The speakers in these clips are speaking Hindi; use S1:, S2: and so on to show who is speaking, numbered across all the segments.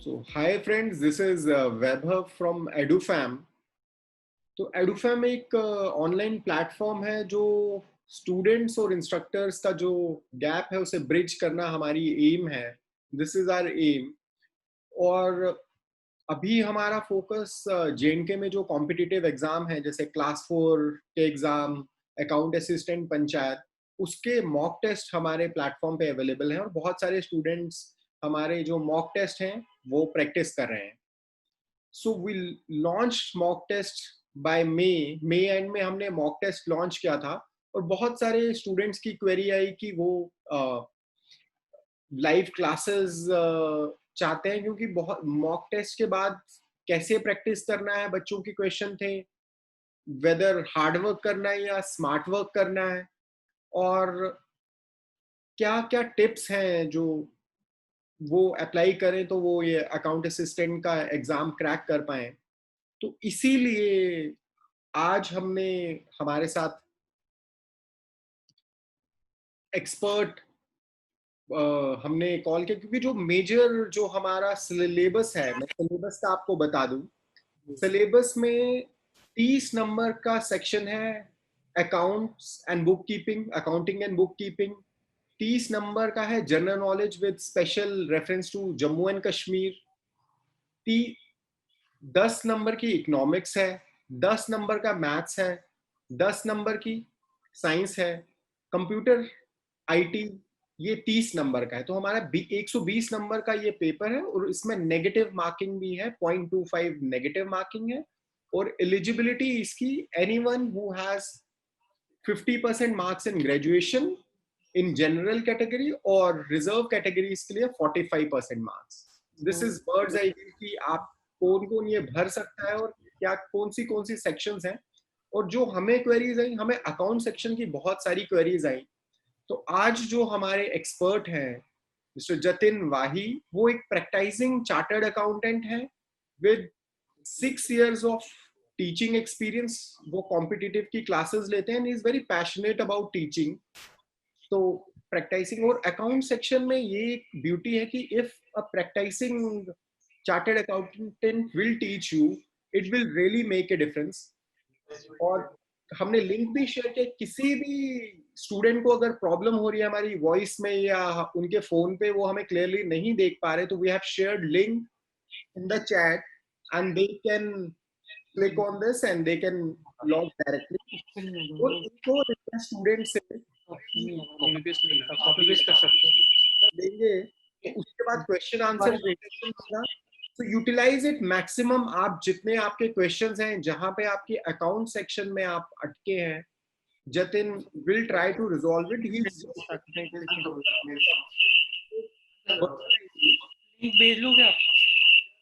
S1: So, hi friends, this is Vaibhav from EduFam. तो EduFam एक ऑनलाइन प्लेटफॉर्म है जो स्टूडेंट्स और इंस्ट्रक्टर्स का जो गैप है उसे ब्रिज करना हमारी एम है. This is our aim. और अभी हमारा फोकस JNK में जो कॉम्पिटिटिव एग्जाम है जैसे क्लास 4 के एग्जाम, अकाउंट असिस्टेंट पंचायत, उसके मॉक टेस्ट हमारे प्लेटफॉर्म पे अवेलेबल हैं और बहुत सारे स्टूडेंट्स हमारे जो मॉक टेस्ट हैं वो प्रैक्टिस कर रहे हैं. So we launch mock test by May end में हमने मॉक टेस्ट लॉन्च किया था और बहुत सारे स्टूडेंट्स की क्वेरी आई कि वो लाइव क्लासेस चाहते हैं क्योंकि बहुत मॉक टेस्ट के बाद कैसे प्रैक्टिस करना है, बच्चों के क्वेश्चन थे वेदर हार्ड वर्क करना है या स्मार्ट वर्क करना है और क्या क्या टिप्स हैं जो वो अप्लाई करें तो वो ये अकाउंट असिस्टेंट का एग्जाम क्रैक कर पाए. तो इसीलिए आज हमने हमारे साथ एक्सपर्ट हमने कॉल किया क्योंकि जो मेजर जो हमारा सिलेबस है, मैं सिलेबस का आपको बता दूं. सिलेबस में 30 नंबर का सेक्शन है accounts and book keeping, accounting and book keeping. 30 number का है general knowledge with special reference to Jammu and Kashmir. 10 number की इकोनॉमिक्स है, 10 नंबर का मैथ्स है, 10 नंबर की साइंस है, कंप्यूटर आईटी ये 30 नंबर का है. तो हमारा 120 नंबर का ये पेपर है और इसमें नेगेटिव मार्किंग भी है, 0.25 नेगेटिव मार्किंग है. और एलिजिबिलिटी इसकी anyone who has 50% marks in graduation in general category और रिजर्व कैटेगरीज के लिए 45% marks. This is birds eye view कि आप कौन कौन ये भर सकता है और क्या कौन सी सेक्शंस हैं. और जो हमें क्वेरीज आई, हमें अकाउंट सेक्शन की बहुत सारी क्वेरीज आई. तो आज जो हमारे एक्सपर्ट हैं मिस्टर जतिन वाही, वो एक प्रैक्टिसिंग चार्टर्ड अकाउंटेंट है with 6 years of teaching experience. वो कॉम्पिटिटिव की क्लासेस लेते हैं and is very passionate about teaching. तो प्रैक्टिसिंग और अकाउंट सेक्शन में ये एक ब्यूटी है कि if a practising chartered accountant will teach you, it will really make a difference. और हमने लिंक भी शेयर किया, किसी भी स्टूडेंट को अगर प्रॉब्लम हो रही है हमारी वॉइस में या उनके फोन पे वो हमें क्लियरली नहीं देख पा रहे, तो we have shared link in the chat and they can click on this and they can log directly. और इनको स्टूडेंट से
S2: कॉपी पेस्ट कर सकते हैं
S1: देंगे तो उसके बाद क्वेश्चन आंसर होगा. तो यूटिलाइज इट मैक्सिमम. आप जितने आपके क्वेश्चंस हैं जहां पे आपके अकाउंट सेक्शन में आप अटके हैं, Jatin will try to resolve it. ही
S2: लिंक भेज लोगे आप.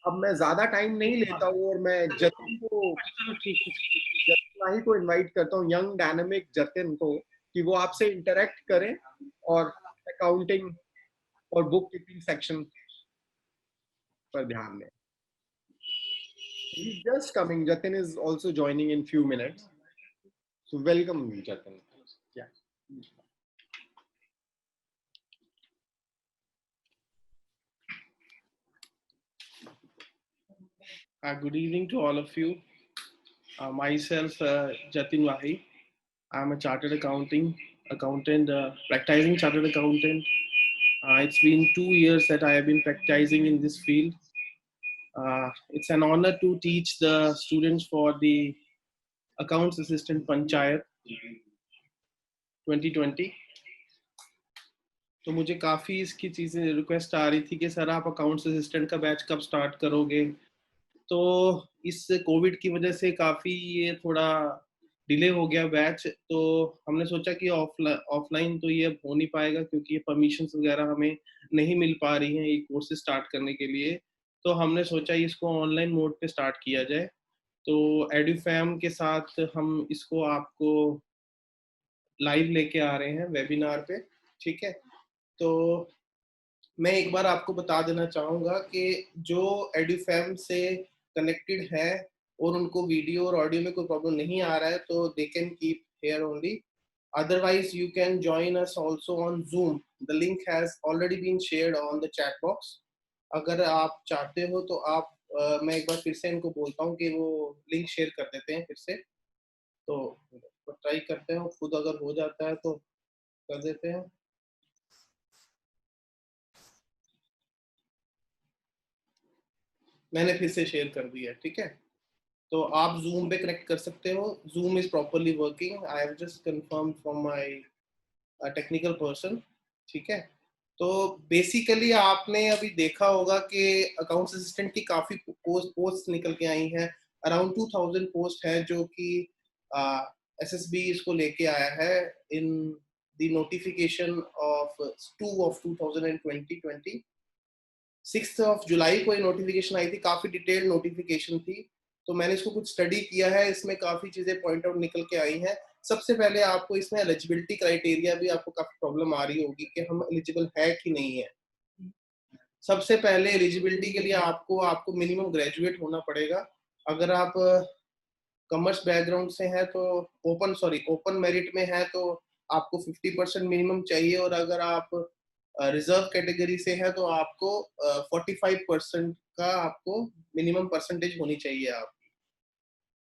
S1: अब मैं ज्यादा टाइम नहीं लेता हूँ और मैं जतिन को,
S2: चलो ठीक है.
S1: जतिन भाई को इनवाइट करता हूँ, यंग डायनामिक जतिन को, कि वो आपसे इंटरेक्ट करें और अकाउंटिंग और बुक कीपिंग सेक्शन पर ध्यान दें. He's just coming. Jatin is also joining in few minutes. So welcome, Jatin. Yeah.
S2: Good evening to all of you. Myself, Jatin Wahi. I'm a chartered accountant, practicing chartered accountant. It's been 2 years that I have been practicing in this field. It's an honor to teach the students for the Accounts Assistant Panchayat 2020. तो मुझे काफ़ी इसकी चीज़ें रिक्वेस्ट आ रही थी कि सर आप अकाउंट्स असिस्टेंट का बैच कब स्टार्ट करोगे. तो इस कोविड की वजह से काफ़ी ये थोड़ा डिले हो गया बैच. तो हमने सोचा कि ऑफलाइन तो ये हो नहीं पाएगा क्योंकि ये परमिशंस वगैरह हमें नहीं मिल पा रही हैं ये कोर्सेज स्टार्ट करने के लिए. तो हमने सोचा इसको ऑनलाइन मोड पे स्टार्ट किया जाए. तो एडुफैम के साथ हम इसको आपको लाइव लेके आ रहे हैं वेबिनार पे. ठीक है. तो मैं एक बार आपको बता देना चाहूँगा कि जो एडुफैम से कनेक्टेड है और उनको वीडियो और ऑडियो में कोई प्रॉब्लम नहीं आ रहा है तो they can keep here only. Otherwise, you can join us also on Zoom. The link has already been shared on the chat box. अगर आप चाहते हो तो आप मैं एक बार फिर से इनको बोलता हूँ कि वो लिंक शेयर कर देते हैं फिर से, तो ट्राई करते हैं, खुद अगर हो जाता है तो कर देते हैं। मैंने फिर से शेयर कर दिया है, ठीक है। तो आप जूम पे कनेक्ट कर सकते हो, zoom is properly working, I have just confirm from my technical person, ठीक है। तो बेसिकली आपने अभी देखा होगा कि अकाउंट्स असिस्टेंट की काफी पोस्ट निकल के आई हैं, अराउंड 2000 पोस्ट है जो कि एसएसबी इसको लेके आया है in the notification of 2 of 2020 6 of July को ये नोटिफिकेशन आई थी, काफी डिटेल्ड नोटिफिकेशन थी। तो मैंने इसको कुछ स्टडी किया है, इसमें काफी चीजें पॉइंट आउट निकल के आई हैं। सबसे पहले आपको इसमें एलिजिबिलिटी क्राइटेरिया भी आपको काफी प्रॉब्लम आ रही होगी कि हम एलिजिबल है कि नहीं है। सबसे पहले एलिजिबिलिटी के लिए आपको आपको मिनिमम ग्रेजुएट होना पड़ेगा। अगर आप कॉमर्स बैकग्राउंड से हैं तो ओपन मेरिट में है तो आपको 50% मिनिमम चाहिए, और अगर आप रिजर्व कैटेगरी से है तो आपको 45% का आपको मिनिमम परसेंटेज होनी चाहिए आपकी,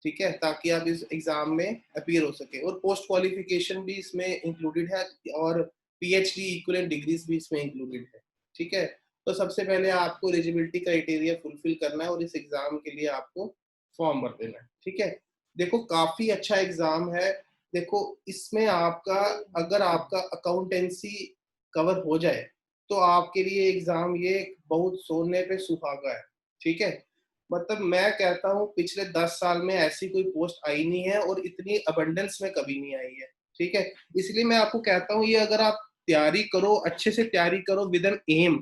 S2: ठीक है, ताकि आप इस एग्जाम में अपीयर हो सके। और पोस्ट क्वालिफिकेशन भी इसमें इंक्लूडेड है, और पीएचडी इक्विवेलेंट डिग्रीज भी इसमें इंक्लूडेड है, ठीक है। तो सबसे पहले आपको एलिजिबिलिटी क्राइटेरिया फुलफिल करना है और इस एग्जाम के लिए आपको फॉर्म भर देना है, ठीक है। देखो काफी अच्छा एग्जाम है। देखो इसमें आपका, अगर आपका अकाउंटेंसी कवर हो जाए तो आपके लिए एग्जाम ये बहुत सोने पे सुहागा है, ठीक है। मतलब मैं कहता हूँ पिछले 10 साल में ऐसी कोई पोस्ट आई नहीं है और इतनी अबंडेंस में कभी नहीं आई है, ठीक है। इसलिए मैं आपको कहता हूँ ये अगर आप तैयारी करो, अच्छे से तैयारी करो विद एन एम,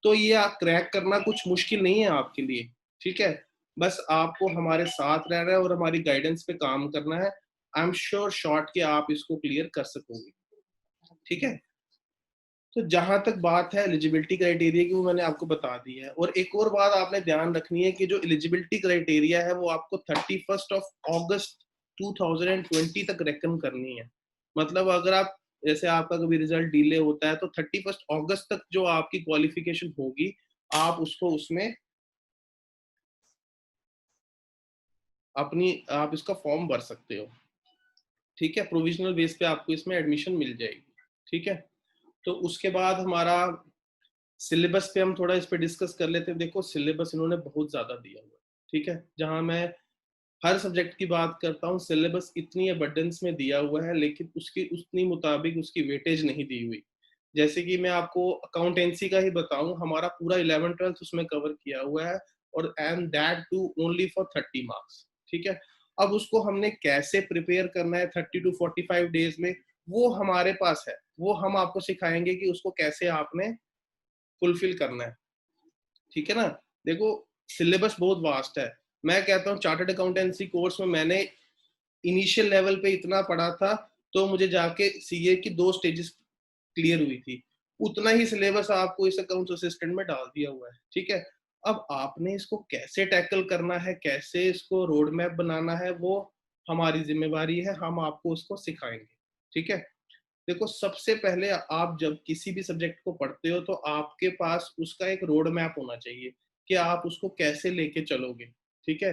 S2: तो ये आप क्रैक करना कुछ मुश्किल नहीं है आपके लिए, ठीक है। बस आपको हमारे साथ रहना है और हमारी गाइडेंस पे काम करना है। आई एम श्योर शॉर्ट के आप इसको क्लियर कर सकोगे, ठीक है। तो जहां तक बात है एलिजिबिलिटी क्राइटेरिया की, वो मैंने आपको बता दी है। और एक और बात आपने ध्यान रखनी है कि जो एलिजिबिलिटी क्राइटेरिया है वो आपको 31 ऑफ अगस्त 2020 तक रेकन करनी है। मतलब अगर आप, जैसे आपका कभी रिजल्ट डिले होता है तो 31 अगस्त तक जो आपकी क्वालिफिकेशन होगी आप उसको उसमें आप इसका फॉर्म भर सकते हो, ठीक है। प्रोविजनल बेस पे आपको इसमें एडमिशन मिल जाएगी, ठीक है। तो उसके बाद हमारा सिलेबस पे हम थोड़ा इस पे डिस्कस कर लेते हैं। देखो सिलेबस इन्होंने बहुत ज्यादा दिया हुआ है, ठीक है। जहां मैं हर सब्जेक्ट की बात करता हूँ, सिलेबस इतनी अबंडेंस में दिया हुआ है लेकिन उसकी उतनी मुताबिक उसकी वेटेज नहीं दी हुई। जैसे कि मैं आपको अकाउंटेंसी का ही बताऊं, हमारा पूरा 11th-12th उसमें कवर किया हुआ है, और and that too only for 30 marks, ठीक है। अब उसको हमने कैसे प्रिपेयर करना है 30 to 45 डेज में, वो हमारे पास है, वो हम आपको सिखाएंगे कि उसको कैसे आपने फुलफिल करना है, ठीक है ना। देखो सिलेबस बहुत वास्ट है। मैं कहता हूँ चार्टर्ड अकाउंटेंसी कोर्स में मैंने इनिशियल लेवल पे इतना पढ़ा था तो मुझे जाके सीए की 2 स्टेजेस क्लियर हुई थी। उतना ही सिलेबस आपको इस अकाउंट्स असिस्टेंट में डाल दिया हुआ है, ठीक है। अब आपने इसको कैसे टैकल करना है, कैसे इसको रोड मैप बनाना है, वो हमारी जिम्मेवारी है, हम आपको उसको सिखाएंगे, ठीक है। देखो सबसे पहले आप जब किसी भी सब्जेक्ट को पढ़ते हो तो आपके पास उसका एक रोड मैप होना चाहिए कि आप उसको कैसे लेके चलोगे, ठीक है।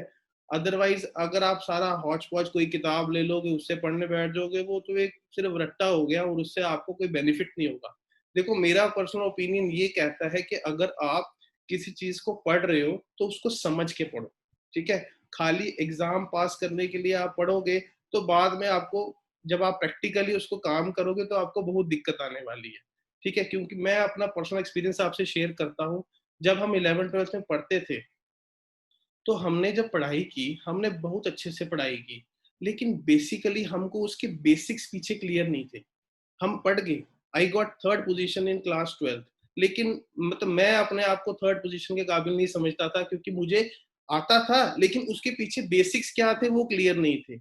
S2: अदरवाइज अगर आप सारा हौच पौच कोई किताब ले लोगे उससे पढ़ने बैठ जाओगे, वो तो एक सिर्फ रट्टा हो गया और उससे आपको कोई बेनिफिट नहीं होगा। देखो मेरा पर्सनल ओपिनियन ये कहता है कि अगर आप किसी चीज को पढ़ रहे हो तो उसको समझ के पढ़ो, ठीक है। खाली एग्जाम पास करने के लिए आप पढ़ोगे तो बाद में आपको, जब आप प्रैक्टिकली उसको काम करोगे तो आपको बहुत दिक्कत आने वाली है, ठीक है। क्योंकि मैं अपना पर्सनल एक्सपीरियंस आपसे शेयर करता हूँ। जब हम 11th-12th में पढ़ते थे तो हमने जब पढ़ाई की हमने बहुत अच्छे से पढ़ाई की, लेकिन बेसिकली हमको उसके बेसिक्स पीछे क्लियर नहीं थे। हम पढ़ गए, I got third position in class 12th, लेकिन मतलब मैं अपने आप को थर्ड पोजीशन के काबिल नहीं समझता था क्योंकि मुझे आता था लेकिन उसके पीछे बेसिक्स क्या थे वो क्लियर नहीं थे।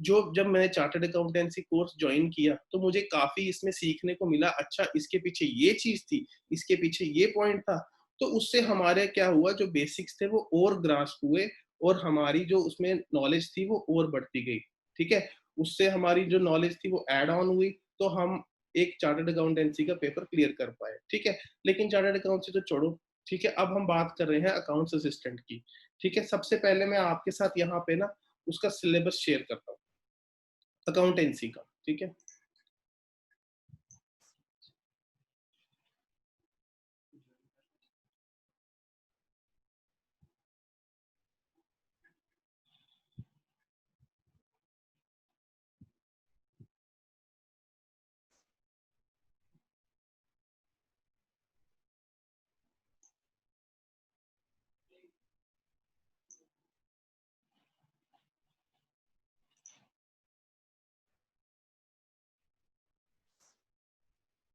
S2: जो जब मैंने चार्टर्ड अकाउंटेंसी कोर्स ज्वाइन किया तो मुझे काफी इसमें सीखने को मिला, अच्छा इसके पीछे ये चीज थी, इसके पीछे ये पॉइंट था। तो उससे हमारे क्या हुआ, जो बेसिक्स थे वो और ग्रास्प हुए और हमारी जो उसमें नॉलेज थी वो और बढ़ती गई, ठीक है। उससे हमारी जो नॉलेज थी वो एड ऑन हुई, तो हम एक चार्टर्ड अकाउंटेंसी का पेपर क्लियर कर पाए, ठीक है। लेकिन चार्टर्ड अकाउंटेंसी तो छोड़ो, ठीक है, अब हम बात कर रहे हैं अकाउंट्स असिस्टेंट की। ठीक है, सबसे पहले मैं आपके साथ यहाँ पे ना उसका सिलेबस शेयर करता हूँ अकाउंटेंसी का। ठीक है,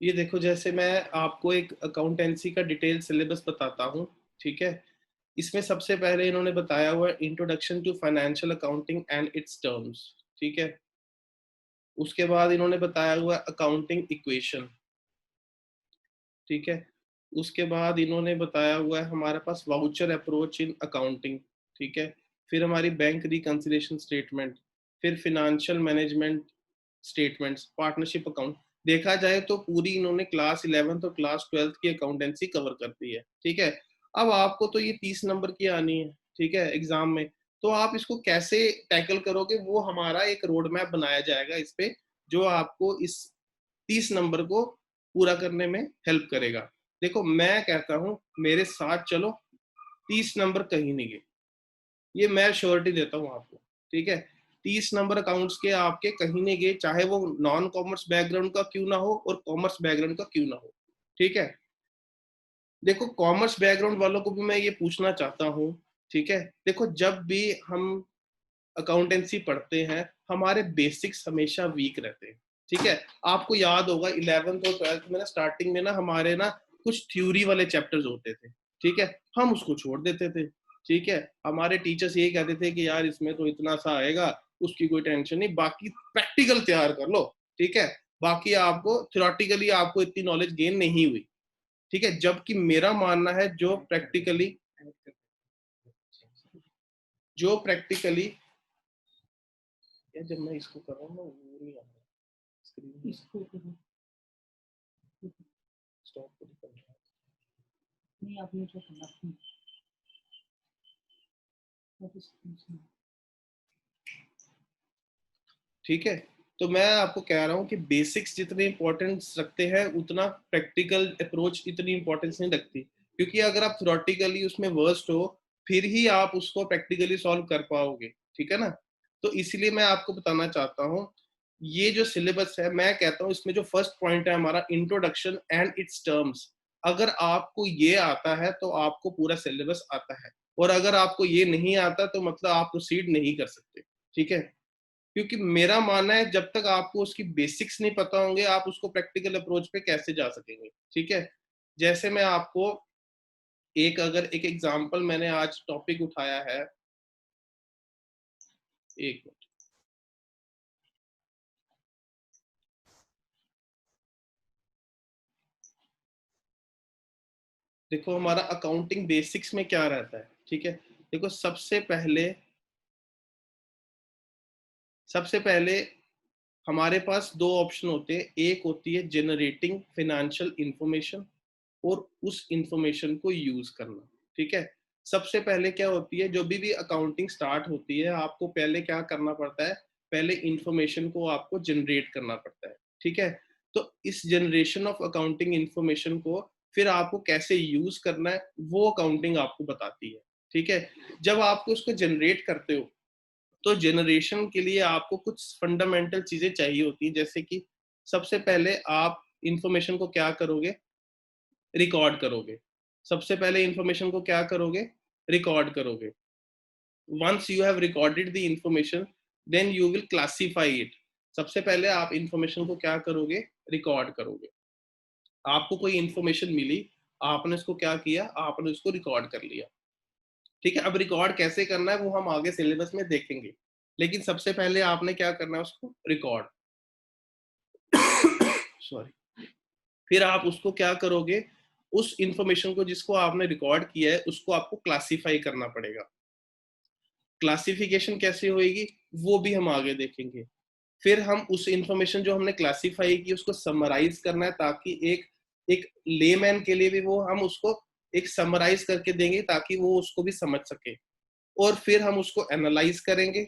S2: ये देखो, जैसे मैं आपको एक अकाउंटेंसी का डिटेल सिलेबस बताता हूँ। ठीक है, इसमें सबसे पहले इन्होंने बताया हुआ introduction to financial accounting and its terms. ठीक है, उसके बाद इन्होंने बताया हुआ अकाउंटिंग इक्वेशन। ठीक है, उसके बाद इन्होंने बताया हुआ है हमारे पास वाउचर अप्रोच इन अकाउंटिंग। ठीक है, फिर हमारी बैंक रिकंसिलिएशन स्टेटमेंट, फिर financial management statements, partnership account. देखा जाए तो पूरी इन्होंने क्लास 11th और क्लास 12th की अकाउंटेंसी कवर कर दी है। ठीक है, अब आपको तो ये 30 नंबर की आनी है। ठीक है, एग्जाम में तो आप इसको कैसे टैकल करोगे, वो हमारा एक रोड मैप बनाया जाएगा इस पे, जो आपको इस 30 नंबर को पूरा करने में हेल्प करेगा। देखो, मैं कहता हूँ मेरे साथ चलो, 30 नंबर कहीं नहीं गए, ये मैं श्योरिटी देता हूँ आपको। ठीक है, 30 नंबर अकाउंट्स के आपके कहीं नहीं गए, चाहे वो नॉन कॉमर्स बैकग्राउंड का क्यों ना हो और कॉमर्स बैकग्राउंड का क्यों ना हो। ठीक है, देखो कॉमर्स बैकग्राउंड वालों को भी मैं ये पूछना चाहता हूँ। ठीक है, देखो जब भी हम अकाउंटेंसी पढ़ते हैं, हमारे बेसिक्स हमेशा वीक रहते हैं। ठीक है, आपको याद होगा 11th और 12th में ना स्टार्टिंग में ना हमारे ना कुछ थ्योरी वाले चैप्टर्स होते थे। ठीक है, हम उसको छोड़ देते थे। ठीक है, हमारे टीचर्स यही कहते थे कि यार इसमें तो इतना सा आएगा, उसकी कोई टेंशन नहीं, बाकी प्रैक्टिकल तैयार कर लो। ठीक है, बाकी आपको थ्योरेटिकली आपको इतनी नॉलेज गेन नहीं हुई। ठीक है, जबकि मेरा मानना है जो प्रैक्टिकली या जब मैं इसको कर रहा हूँ ना वो नहीं आ रहा स्क्रीन, इसको स्टॉप कर रहा है। नहीं, आपने जो करना ठीक है, तो मैं आपको कह रहा हूँ कि बेसिक्स जितने इंपॉर्टेंस रखते हैं उतना प्रैक्टिकल अप्रोच इतनी इंपॉर्टेंस नहीं रखती, क्योंकि अगर आप थ्योरेटिकली उसमें वर्स्ट हो फिर ही आप उसको प्रैक्टिकली सॉल्व कर पाओगे। ठीक है ना, तो इसलिए मैं आपको बताना चाहता हूँ, ये जो सिलेबस है मैं कहता हूँ इसमें जो फर्स्ट पॉइंट है हमारा इंट्रोडक्शन एंड इट्स टर्म्स, अगर आपको ये आता है तो आपको पूरा सिलेबस आता है, और अगर आपको ये नहीं आता तो मतलब आप प्रोसीड नहीं कर सकते। ठीक है, क्योंकि मेरा मानना है जब तक आपको उसकी बेसिक्स नहीं पता होंगे आप उसको प्रैक्टिकल अप्रोच पे कैसे जा सकेंगे। ठीक है, जैसे मैं आपको अगर एक एग्जांपल मैंने आज टॉपिक उठाया है, एक मिनट, देखो हमारा अकाउंटिंग बेसिक्स में क्या रहता है। ठीक है, देखो सबसे पहले हमारे पास दो ऑप्शन होते हैं, एक होती है जनरेटिंग फाइनेंशियल इंफॉर्मेशन और उस इंफॉर्मेशन को यूज करना। ठीक है, सबसे पहले क्या होती है, जो भी अकाउंटिंग स्टार्ट होती है आपको पहले क्या करना पड़ता है, पहले इंफॉर्मेशन को आपको जनरेट करना पड़ता है। ठीक है, तो इस जनरेशन ऑफ अकाउंटिंग इंफॉर्मेशन को फिर आपको कैसे यूज करना है वो अकाउंटिंग आपको बताती है। ठीक है, जब आपको उसको जनरेट करते हो तो जनरेशन के लिए आपको कुछ फंडामेंटल चीजें चाहिए होती हैं, जैसे कि सबसे पहले आप इंफॉर्मेशन को क्या करोगे, रिकॉर्ड करोगे। सबसे पहले इंफॉर्मेशन को क्या करोगे, रिकॉर्ड करोगे। Once you have recorded the information then you will classify it. सबसे पहले आप इंफॉर्मेशन को क्या करोगे, रिकॉर्ड करोगे। आपको कोई इंफॉर्मेशन मिली, आपने उसको क्या किया, आपने उसको रिकॉर्ड कर लिया। ठीक है, अब रिकॉर्ड कैसे करना है वो हम आगे सिलेबस में देखेंगे, लेकिन सबसे पहले आपने क्या करना है, उसको रिकॉर्ड सॉरी, फिर आप उसको क्या करोगे, उस इंफॉर्मेशन को जिसको आपने रिकॉर्ड किया है उसको आपको क्लासिफाई करना पड़ेगा। क्लासिफिकेशन कैसे होएगी वो भी हम आगे देखेंगे। फिर हम उस इंफॉर्मेशन जो हमने क्लासिफाई की उसको समराइज करना है, ताकि एक एक लेमैन के लिए भी वो हम उसको एक समराइज करके देंगे ताकि वो उसको भी समझ सके, और फिर हम उसको एनालाइज करेंगे,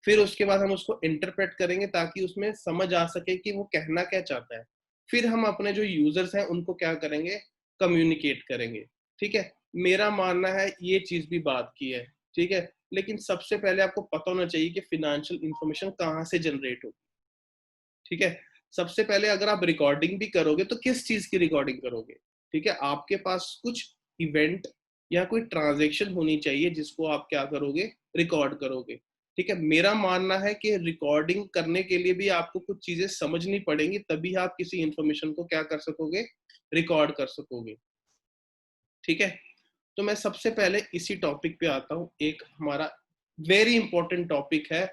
S2: फिर उसके बाद हम उसको इंटरप्रेट करेंगे ताकि उसमें समझ आ सके कि वो कहना क्या चाहता है। फिर हम अपने जो यूजर्स हैं उनको क्या करेंगे, कम्युनिकेट करेंगे। ठीक है, मेरा मानना है ये चीज भी बात की है। ठीक है, लेकिन सबसे पहले आपको पता होना चाहिए कि फिनेंशियल इंफॉर्मेशन कहाँ से जनरेट हो। ठीक है, सबसे पहले अगर आप रिकॉर्डिंग भी करोगे तो किस चीज की रिकॉर्डिंग करोगे। ठीक है, आपके पास कुछ इवेंट या कोई ट्रांजेक्शन होनी चाहिए जिसको आप क्या करोगे, रिकॉर्ड करोगे। ठीक है, मेरा मानना है कि रिकॉर्डिंग करने के लिए भी आपको कुछ चीजें समझनी पड़ेंगी, तभी आप किसी इंफॉर्मेशन को क्या कर सकोगे, रिकॉर्ड कर सकोगे। ठीक है, तो मैं सबसे पहले इसी टॉपिक पे आता हूँ। एक हमारा वेरी इंपॉर्टेंट टॉपिक है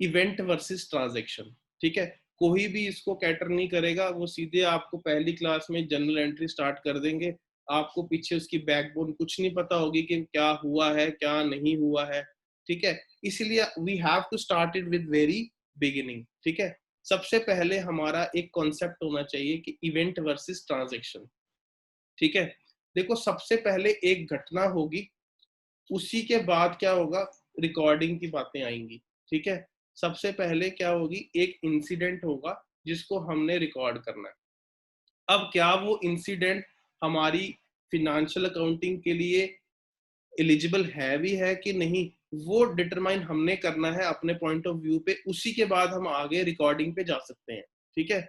S2: इवेंट वर्सेस ट्रांजैक्शन। ठीक है, कोई भी इसको कैटर नहीं करेगा, वो सीधे आपको पहली क्लास में जनरल एंट्री स्टार्ट कर देंगे, आपको पीछे उसकी बैकबोन कुछ नहीं पता होगी कि क्या हुआ है क्या नहीं हुआ है। ठीक है, इसलिए we have to start it with very beginning. ठीक है, सबसे पहले हमारा एक कॉन्सेप्ट होना चाहिए कि इवेंट वर्सेस ट्रांजैक्शन। ठीक है, देखो सबसे पहले एक घटना होगी, उसी के बाद क्या होगा, रिकॉर्डिंग की बातें आएंगी। ठीक है, सबसे पहले क्या होगी, एक इंसिडेंट होगा जिसको हमने रिकॉर्ड करना है। अब क्या वो इंसिडेंट हमारी फिनेंशियल अकाउंटिंग के लिए एलिजिबल है भी है कि नहीं, वो डिटरमाइन हमने करना है अपने पॉइंट ऑफ व्यू पे, उसी के बाद हम आगे रिकॉर्डिंग पे जा सकते हैं। ठीक है,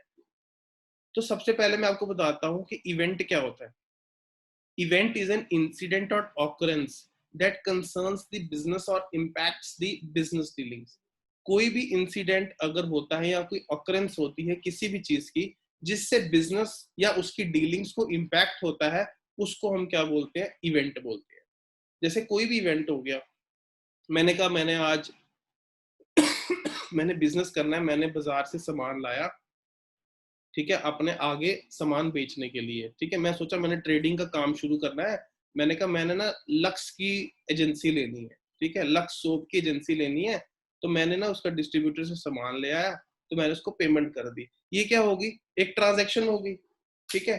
S2: तो सबसे पहले मैं आपको बताता हूँ कि इवेंट क्या होता है। Event is an incident or occurrence that concerns the business or impacts the business dealings. कोई भी इंसिडेंट अगर होता है या कोई ऑकरेंस होती है किसी भी चीज की जिससे बिजनेस या उसकी डीलिंग्स को इम्पैक्ट होता है, उसको हम क्या बोलते हैं, इवेंट बोलते हैं। जैसे कोई भी इवेंट हो गया, मैंने कहा मैंने आज मैंने बिजनेस करना है, मैंने बाजार से सामान लाया। ठीक है, अपने आगे सामान बेचने के लिए। ठीक है, मैं सोचा मैंने ट्रेडिंग का काम शुरू करना है, मैंने कहा मैंने ना लक्स की एजेंसी लेनी है। ठीक है, लक्स सोप की एजेंसी लेनी है, तो मैंने ना उसका डिस्ट्रीब्यूटर से सामान ले आया, तो मैंने उसको पेमेंट कर दी। ये क्या होगी, एक ट्रांजैक्शन होगी। ठीक है,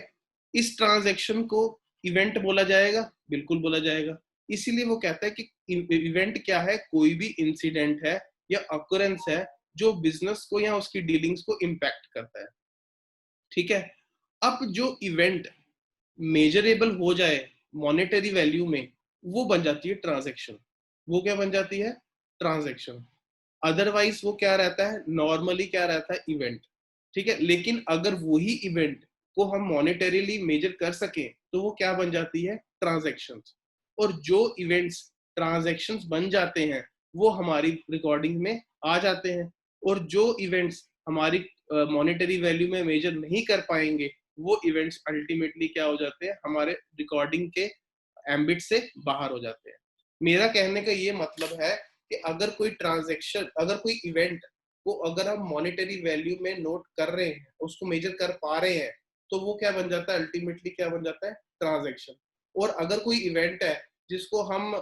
S2: इस ट्रांजैक्शन को इवेंट बोला जाएगा, बिल्कुल बोला जाएगा। इसीलिए वो कहता है कि इवेंट क्या है, कोई भी इंसिडेंट है या अकरेंस है जो बिजनेस को या उसकी डीलिंग्स को इम्पैक्ट करता है। ठीक है, अब जो इवेंट मेजरेबल हो जाए मॉनेटरी वैल्यू में, वो बन जाती है ट्रांजैक्शन। वो क्या बन जाती है, ट्रांजैक्शन। अदरवाइज वो क्या रहता है, नॉर्मली क्या रहता है, इवेंट। ठीक है, लेकिन अगर वही इवेंट को हम मॉनेटरीली मेजर कर सके तो वो क्या बन जाती है, ट्रांजैक्शन। और जो इवेंट्स ट्रांजैक्शंस बन जाते हैं वो हमारी रिकॉर्डिंग में आ जाते हैं, और जो इवेंट्स हमारी मॉनेटरी वैल्यू में मेजर नहीं कर पाएंगे, वो इवेंट्स अल्टीमेटली क्या हो जाते हैं, हमारे रिकॉर्डिंग के एम्बिट से बाहर हो जाते हैं। मेरा कहने का ये मतलब है कि अगर कोई ट्रांजैक्शन, अगर कोई इवेंट को अगर हम मॉनेटरी वैल्यू में नोट कर रहे हैं, उसको मेजर कर पा रहे हैं, तो वो क्या बन जाता है, अल्टीमेटली क्या बन जाता है, ट्रांजैक्शन। और अगर कोई इवेंट है जिसको हम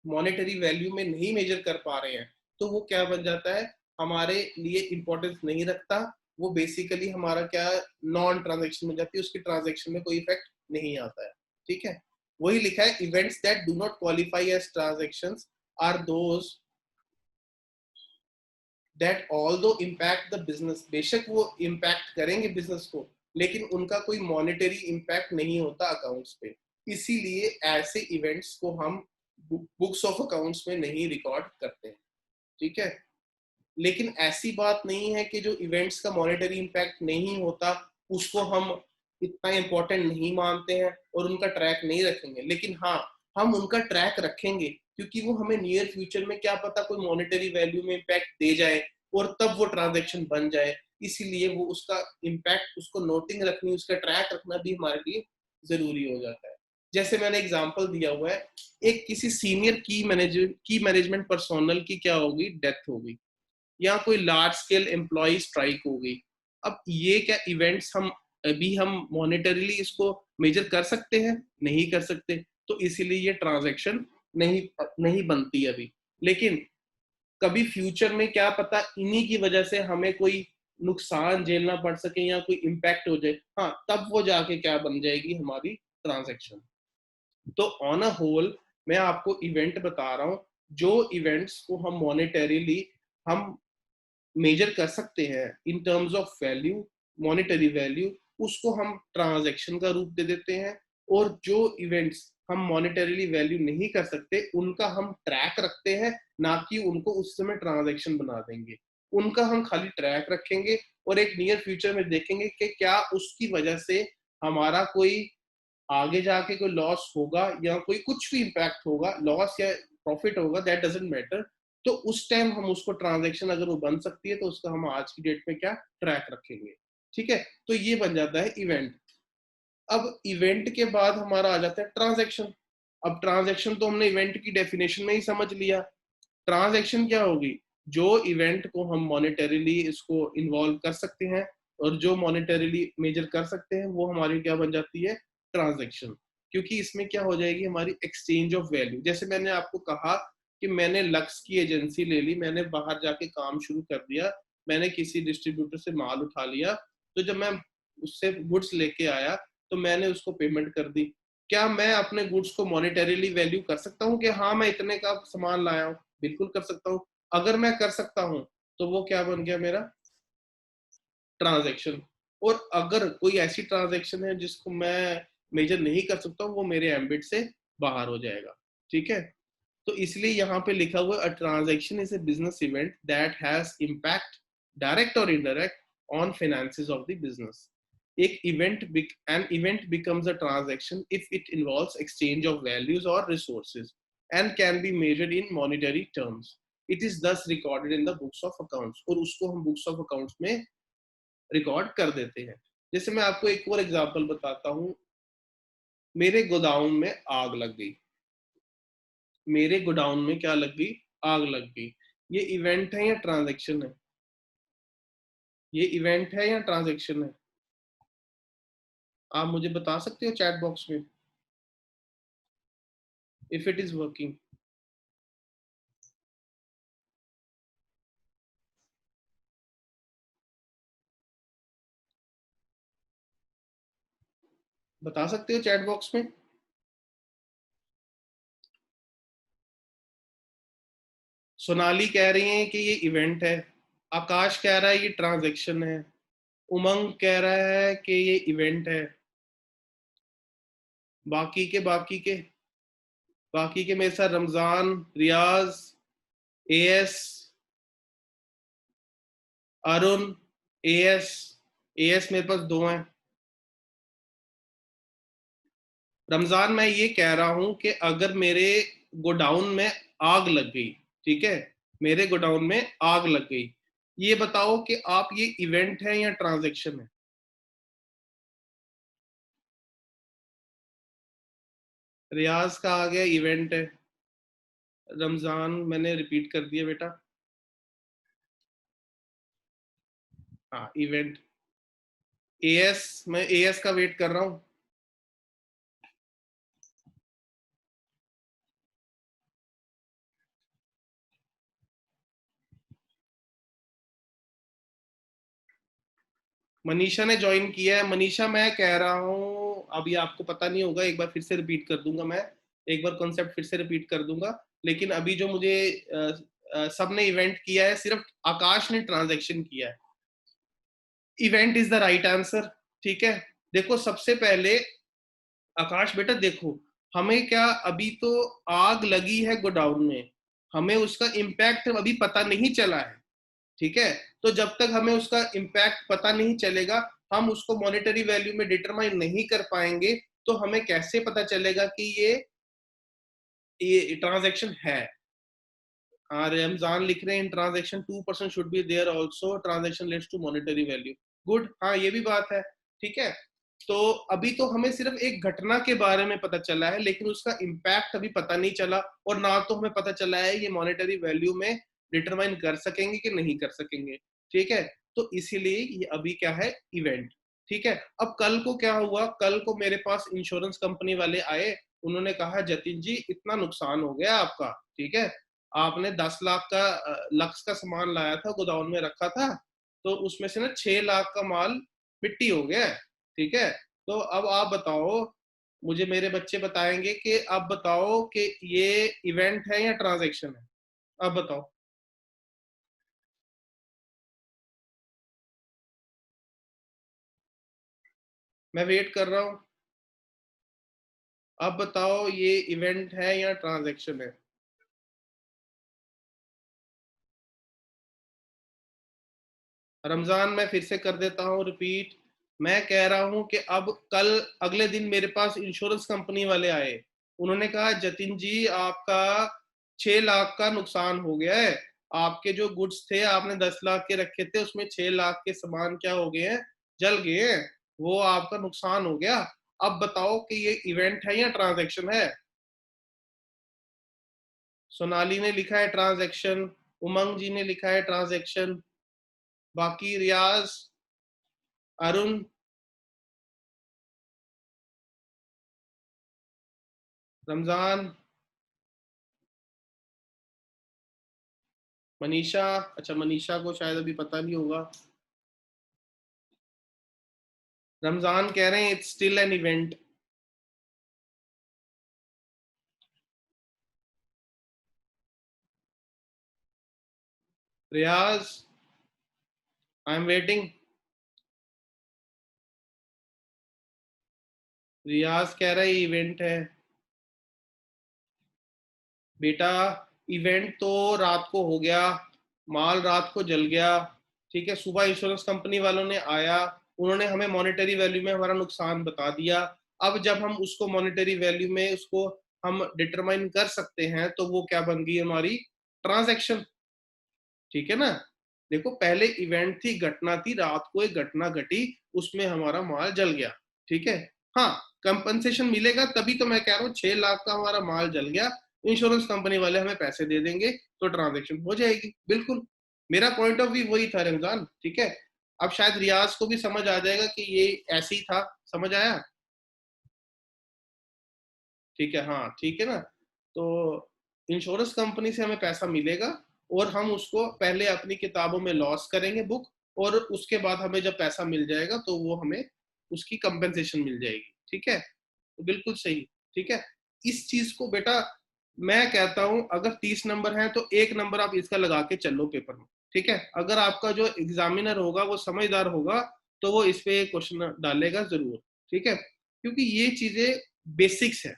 S2: मॉनेटरी वैल्यू में नहीं मेजर कर पा रहे हैं, तो वो क्या बन जाता है, हमारे लिए इंपॉर्टेंस नहीं रखता। वो बेसिकली हमारा क्या, नॉन ट्रांजैक्शन में जाती है, उसकी ट्रांजैक्शन में कोई इफेक्ट नहीं आता है। ठीक है, वही लिखा है, events that do not qualify as transactions are those that although impact the business. बेशक वो इम्पैक्ट करेंगे बिजनेस को, लेकिन उनका कोई मॉनेटरी इम्पैक्ट नहीं होता अकाउंट्स पे। इसीलिए ऐसे इवेंट्स को हम बुक्स ऑफ अकाउंट्स में नहीं रिकॉर्ड करते हैं। ठीक है, लेकिन ऐसी बात नहीं है कि जो इवेंट्स का मॉनेटरी इम्पैक्ट नहीं होता उसको हम इतना इम्पोर्टेंट नहीं मानते हैं और उनका ट्रैक नहीं रखेंगे। लेकिन हाँ, हम उनका ट्रैक रखेंगे क्योंकि वो हमें नियर फ्यूचर में क्या पता कोई मॉनेटरी वैल्यू में इम्पैक्ट दे जाए और तब वो ट्रांजैक्शन बन जाए। इसीलिए वो उसका इम्पैक्ट, उसको नोटिंग रखनी, उसका ट्रैक रखना भी हमारे लिए जरूरी हो जाता है। जैसे मैंने एग्जांपल दिया हुआ है, एक किसी सीनियर की मैनेजमेंट पर्सोनल की क्या होगी, डेथ होगी, या कोई लार्ज स्केल एम्प्लॉय स्ट्राइक हो गई। अब ये क्या इवेंट्स हम अभी हम मॉनेटरीली इसको मेजर कर सकते हैं, नहीं कर सकते, तो इसीलिए ये ट्रांजैक्शन नहीं नहीं बनती अभी। लेकिन कभी फ्यूचर में क्या पता इन्हीं की वजह से हमें कोई नुकसान झेलना पड़ सके या कोई इम्पैक्ट हो जाए, हाँ तब वो जाके क्या बन जाएगी, हमारी ट्रांजैक्शन। तो ऑन अ होल मैं आपको इवेंट बता रहा हूं, जो इवेंट्स को हम मॉनेटरीली हम मेजर कर सकते हैं in terms of value, monetary value, उसको हम ट्रांजैक्शन का रूप दे देते हैं। और जो इवेंट्स हम मॉनेटरीली वैल्यू नहीं कर सकते उनका हम ट्रैक रखते हैं, ना कि उनको उस समय ट्रांजैक्शन बना देंगे। उनका हम खाली ट्रैक रखेंगे और एक नियर फ्यूचर में देखेंगे कि क्या उसकी वजह से हमारा कोई आगे जाके कोई लॉस होगा या कोई कुछ भी इम्पैक्ट होगा, लॉस या प्रॉफिट होगा, दैट डजंट मैटर। तो उस टाइम हम उसको ट्रांजैक्शन अगर वो बन सकती है तो उसका हम आज की डेट में क्या ट्रैक रखेंगे। ठीक है, तो ये बन जाता है इवेंट। अब इवेंट के बाद हमारा आ जाता है ट्रांजैक्शन। अब ट्रांजैक्शन तो हमने इवेंट की डेफिनेशन में ही समझ लिया। ट्रांजैक्शन क्या होगी? जो इवेंट को हम मॉनेटरीली इसको इन्वॉल्व कर सकते हैं और जो मॉनेटरीली मेजर कर सकते हैं वो हमारी क्या बन जाती है? ट्रांजैक्शन। क्योंकि इसमें क्या हो जाएगी हमारी एक्सचेंज ऑफ वैल्यू। जैसे मैंने आपको कहा कि मैंने लक्स की एजेंसी ले ली, मैंने बाहर जाके काम शुरू कर दिया, मैंने किसी डिस्ट्रीब्यूटर से माल उठा लिया, तो जब मैं उससे गुड्स लेके आया तो मैंने उसको पेमेंट कर दी। क्या मैं अपने गुड्स को मॉनेटरीली वैल्यू कर सकता हूँ कि हाँ मैं इतने का सामान लाया हूँ? बिल्कुल कर सकता हूँ। अगर मैं कर सकता हूँ तो वो क्या बन गया मेरा? ट्रांजैक्शन। और अगर कोई ऐसी ट्रांजैक्शन है जिसको मैं मेजर नहीं कर सकता हूँ, वो मेरे एम्बिट से बाहर हो जाएगा। ठीक है, तो इसलिए यहाँ पे लिखा हुआ है, a transaction is a business event that has impact direct और indirect on finances of the business. एक an event becomes a transaction if it involves exchange of values और resources and can be measured in monetary terms. It is thus recorded in the books of accounts. और उसको हम बुक्स ऑफ अकाउंट्स में रिकॉर्ड कर देते हैं। जैसे मैं आपको एक और एग्जांपल बताता हूँ। मेरे गोदाउन में आग लग गई। मेरे गोडाउन में क्या लग गई? आग लग गई। ये इवेंट है या ट्रांजैक्शन है? ये इवेंट है या ट्रांजैक्शन है? आप मुझे बता सकते हो चैट बॉक्स में इफ इट इज वर्किंग। बता सकते हो चैट बॉक्स में? सोनाली कह रही है कि ये इवेंट है। आकाश कह रहा है ये ट्रांजैक्शन है। उमंग कह रहा है कि ये इवेंट है। बाकी के मेरे साथ रमजान, रियाज, एएस, अरुण, एएस। एएस मेरे पास दो हैं। रमजान, मैं ये कह रहा हूं कि अगर मेरे गोडाउन में आग लग गई, ठीक है, मेरे गोडाउन में आग लग गई, ये बताओ कि आप ये इवेंट है या ट्रांजैक्शन है? रियाज का आ गया इवेंट है। रमजान मैंने रिपीट कर दिया बेटा। हाँ इवेंट। एएस, मैं एएस का वेट कर रहा हूं। मनीषा ने ज्वाइन किया है। मनीषा, मैं कह रहा हूँ अभी आपको पता नहीं होगा, एक बार फिर से रिपीट कर दूंगा। मैं एक बार कॉन्सेप्ट फिर से रिपीट कर दूंगा। लेकिन अभी जो मुझे सबने इवेंट किया है, सिर्फ आकाश ने ट्रांजैक्शन किया है। Event is the right answer. ठीक है, देखो सबसे पहले आकाश बेटा देखो, हमें क्या अभी तो आग लगी है गोडाउन में, हमें उसका इम्पैक्ट अभी पता नहीं चला है। ठीक है, तो जब तक हमें उसका इम्पैक्ट पता नहीं चलेगा, हम उसको मॉनेटरी वैल्यू में डिटरमाइन नहीं कर पाएंगे। तो हमें कैसे पता चलेगा कि ये ट्रांजैक्शन है? हाँ, रमजान लिख रहे हैं transaction 2% should be there also, transaction leads to monetary value. Good, हाँ ये भी बात है। ठीक है, तो अभी तो हमें सिर्फ एक घटना के बारे में पता चला है, लेकिन उसका इम्पैक्ट अभी पता नहीं चला, और ना तो हमें पता चला है ये मॉनेटरी वैल्यू में डिटरमाइन कर सकेंगे कि नहीं कर सकेंगे। ठीक है, तो इसीलिए ये अभी क्या है? इवेंट। ठीक है, अब कल को क्या हुआ? कल को मेरे पास इंश्योरेंस कंपनी वाले आए, उन्होंने कहा जतिन जी इतना नुकसान हो गया आपका, ठीक है, आपने 10 लाख का लक्स का सामान लाया था, गोदाउन में रखा था, तो उसमें से ना 6 लाख का माल मिट्टी हो गया है। ठीक है, तो अब आप बताओ मुझे मेरे बच्चे बताएंगे कि अब बताओ कि ये इवेंट है या ट्रांजैक्शन है, अब बताओ। मैं वेट कर रहा हूं, अब बताओ ये इवेंट है या ट्रांजैक्शन है। रमजान मैं फिर से कर देता हूँ रिपीट। मैं कह रहा हूँ कि अब कल अगले दिन मेरे पास इंश्योरेंस कंपनी वाले आए, उन्होंने कहा जतिन जी आपका 6 लाख का नुकसान हो गया है, आपके जो गुड्स थे आपने 10 लाख के रखे थे, उसमें 6 लाख के सामान क्या हो गए हैं, जल गए हैं, वो आपका नुकसान हो गया। अब बताओ कि ये इवेंट है या ट्रांजैक्शन है। सोनाली ने लिखा है ट्रांजैक्शन, उमंग जी ने लिखा है ट्रांजैक्शन, बाकी रियाज, अरुण, रमजान, मनीषा। अच्छा मनीषा को शायद अभी पता नहीं होगा। रमजान कह रहे हैं it's still an event. Riyaz, I am waiting. Riyaz कह रहा है इवेंट है। बेटा इवेंट तो रात को हो गया, माल रात को जल गया, ठीक है, सुबह इंश्योरेंस कंपनी वालों ने आया, उन्होंने हमें मॉनेटरी वैल्यू में हमारा नुकसान बता दिया। अब जब हम उसको मॉनेटरी वैल्यू में उसको हम डिटरमाइन कर सकते हैं तो वो क्या बन गई हमारी ट्रांजैक्शन, ठीक है ना। देखो पहले इवेंट थी, घटना थी, रात को एक घटना घटी, उसमें हमारा माल जल गया, ठीक है। हाँ कंपनसेशन मिलेगा, तभी तो मैं कह रहा हूँ 6 लाख का हमारा माल जल गया, इंश्योरेंस कंपनी वाले हमें पैसे दे देंगे तो ट्रांजेक्शन हो जाएगी, बिल्कुल। मेरा पॉइंट ऑफ व्यू वही था रमजान, ठीक है। अब शायद रियाज को भी समझ आ जाएगा कि ये ऐसे ही था, समझ आया, ठीक है, हाँ ठीक है ना। तो इंश्योरेंस कंपनी से हमें पैसा मिलेगा और हम उसको पहले अपनी किताबों में लॉस करेंगे बुक, और उसके बाद हमें जब पैसा मिल जाएगा तो वो हमें उसकी कंपेंसेशन मिल जाएगी, ठीक है। तो बिल्कुल सही, ठीक है। इस चीज को बेटा मैं कहता हूं अगर 30 नंबर है तो 1 नंबर आप इसका लगा के चलो पेपर में, ठीक है। अगर आपका जो एग्जामिनर होगा वो समझदार होगा तो वो इस पे क्वेश्चन डालेगा जरूर, ठीक है, क्योंकि ये चीजें बेसिक्स है।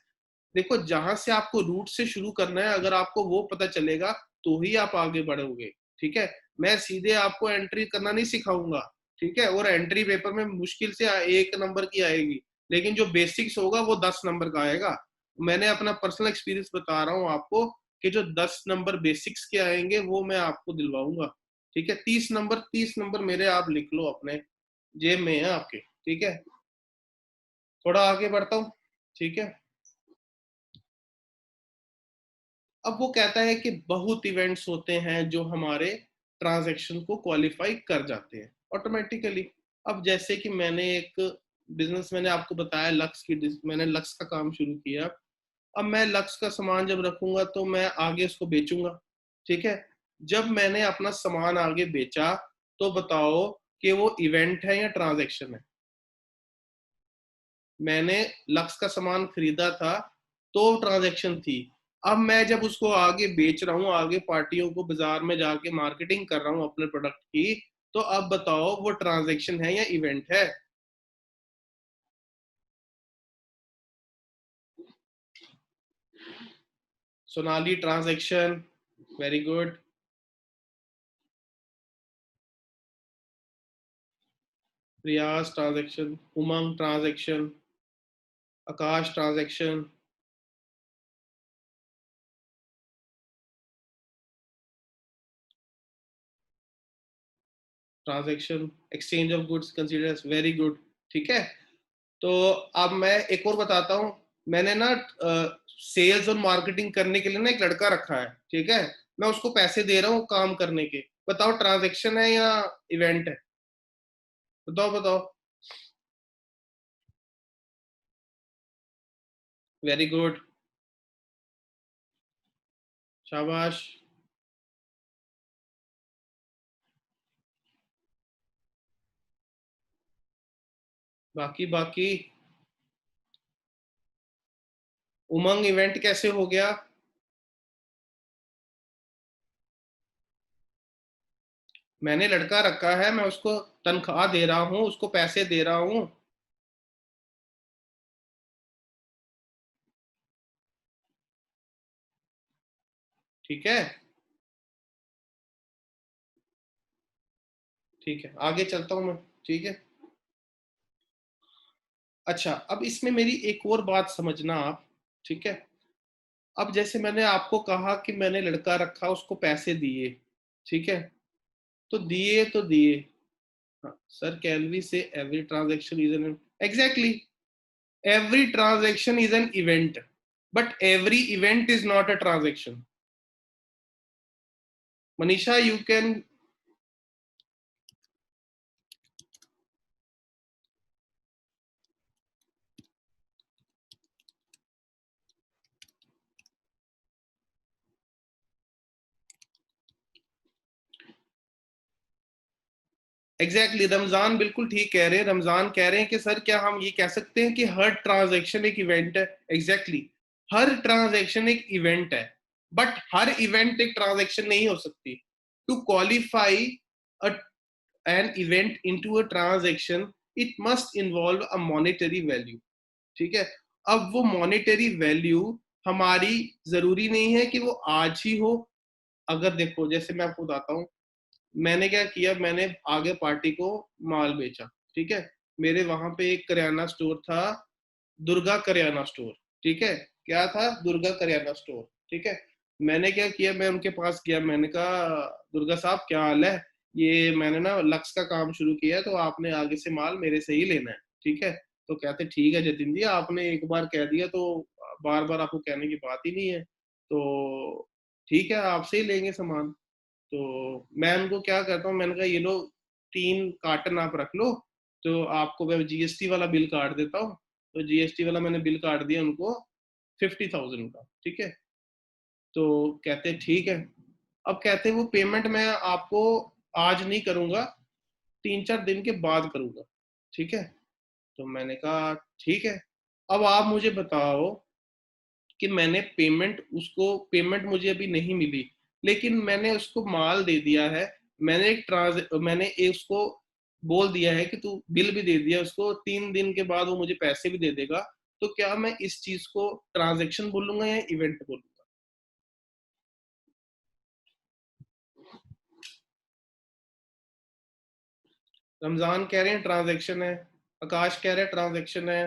S2: देखो जहां से आपको रूट से शुरू करना है, अगर आपको वो पता चलेगा तो ही आप आगे बढ़ोगे, ठीक है। मैं सीधे आपको एंट्री करना नहीं सिखाऊंगा, ठीक है, और एंट्री पेपर में मुश्किल से 1 नंबर की आएगी, लेकिन जो बेसिक्स होगा वो 10 नंबर का आएगा। मैंने अपना पर्सनल एक्सपीरियंस बता रहा हूँ आपको कि जो 10 नंबर बेसिक्स के आएंगे वो मैं आपको दिलवाऊंगा, ठीक है। 30 नंबर, 30 नंबर मेरे आप लिख लो अपने जेब में है आपके, ठीक है। थोड़ा आगे बढ़ता हूँ, ठीक है। अब वो कहता है कि बहुत इवेंट्स होते हैं जो हमारे ट्रांजैक्शन को क्वालिफाई कर जाते हैं ऑटोमेटिकली। अब जैसे कि मैंने एक बिजनेस, मैंने आपको बताया लक्स की, मैंने लक्स का काम शुरू किया। अब मैं लक्स का सामान जब रखूंगा तो मैं आगे उसको बेचूंगा, ठीक है। जब मैंने अपना सामान आगे बेचा तो बताओ कि वो इवेंट है या ट्रांजैक्शन है। मैंने लक्स का सामान खरीदा था तो ट्रांजैक्शन थी। अब मैं जब उसको आगे बेच रहा हूँ, आगे पार्टियों को बाजार में जाके मार्केटिंग कर रहा हूँ अपने प्रोडक्ट की, तो अब बताओ वो ट्रांजैक्शन है या इवेंट है। Sonali transaction, very good. Riyaz transaction, Umang transaction, Akash transaction, transaction, exchange of goods considers, very good, ठीक है। तो अब मैं एक और बताता हूँ। मैंने ना सेल्स और मार्केटिंग करने के लिए ना एक लड़का रखा है, ठीक है, मैं उसको पैसे दे रहा हूँ काम करने के, बताओ ट्रांजैक्शन है या इवेंट है, बताओ बताओ। वेरी गुड, शाबाश। बाकी बाकी उमंग इवेंट कैसे हो गया? मैंने लड़का रखा है, मैं उसको तनख्वाह दे रहा हूं, उसको पैसे दे रहा हूं। ठीक है, ठीक है, आगे चलता हूं मैं। ठीक है, अच्छा, अब इसमें मेरी एक और बात समझना आप। ठीक है, अब जैसे मैंने आपको कहा कि मैंने लड़का रखा, उसको पैसे दिए। ठीक है, तो दिए तो दिए। हाँ, सर कैन वी से every transaction is an, exactly, every transaction is an event, but every event is not a transaction. Manisha, you can. Exactly, Ramzan बिल्कुल ठीक कह रहे हैं। रमजान कह रहे हैं कि सर क्या हम ये कह सकते हैं कि हर ट्रांजैक्शन एक इवेंट है? एग्जैक्टली, हर ट्रांजैक्शन एक इवेंट है, बट हर इवेंट एक ट्रांजैक्शन नहीं हो सकती। To qualify an event into a transaction, it must involve a monetary value. ठीक है, अब वो मॉनेटरी वैल्यू हमारी जरूरी नहीं है कि वो आज ही हो। अगर देखो, जैसे मैं आपको बताता हूँ, मैंने क्या किया, मैंने आगे पार्टी को माल बेचा। ठीक है, मेरे वहां पे एक करियाना स्टोर था, दुर्गा करियाना स्टोर। ठीक है, क्या था? दुर्गा करियाना स्टोर। ठीक है, मैंने क्या किया, मैं उनके पास गया, मैंने कहा दुर्गा साहब क्या हाल है, ये मैंने ना लक्स का काम शुरू किया है, तो आपने आगे से माल मेरे से ही लेना है। ठीक है, तो कहते ठीक है जतिन जी, आपने एक बार कह दिया तो बार बार आपको कहने की बात ही नहीं है, तो ठीक है आपसे ही लेंगे सामान। तो मैं उनको क्या करता हूँ, मैंने कहा ये लो 3 कार्टन आप रख लो, तो आपको मैं जीएसटी वाला बिल काट देता हूँ। तो जीएसटी वाला मैंने बिल काट दिया उनको 50,000 का। ठीक है, तो कहते ठीक है। अब कहते वो पेमेंट मैं आपको आज नहीं करूंगा, 3-4 दिन के बाद करूंगा। ठीक है, तो मैंने कहा ठीक है। अब आप मुझे बताओ कि मैंने पेमेंट मुझे अभी नहीं मिली, लेकिन मैंने उसको माल दे दिया है। मैंने उसको बोल दिया है कि तू बिल भी दे दिया उसको, 3 दिन के बाद वो मुझे पैसे भी दे देगा। तो क्या मैं इस चीज को ट्रांजेक्शन बोलूंगा या इवेंट बोलूंगा? रमजान कह रहे हैं ट्रांजेक्शन है, आकाश कह रहे हैं ट्रांजेक्शन है।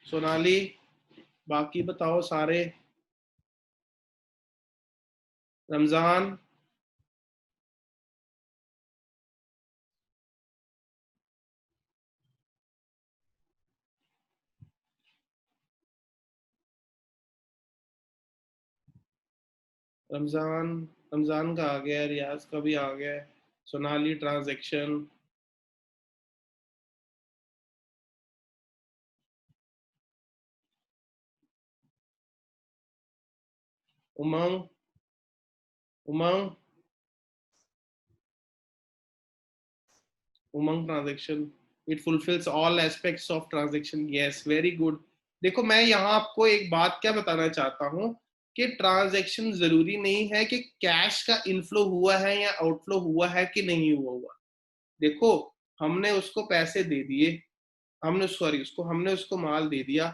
S2: सोनाली, बाकी बताओ सारे। रमजान, रमजान, रमजान का आ गया, रियाज का भी आ गया, Sonali transaction. Umang, Umang, Umang transaction, it fulfils all aspects of transaction, yes very good. देखो मैं यहाँ आपको एक बात क्या बताना चाहता हूँ कि ट्रांजेक्शन जरूरी नहीं है कि कैश का इनफ्लो हुआ है या आउटफ्लो हुआ है कि नहीं हुआ। देखो, हमने उसको पैसे दे दिए, हमने उसको माल दे दिया,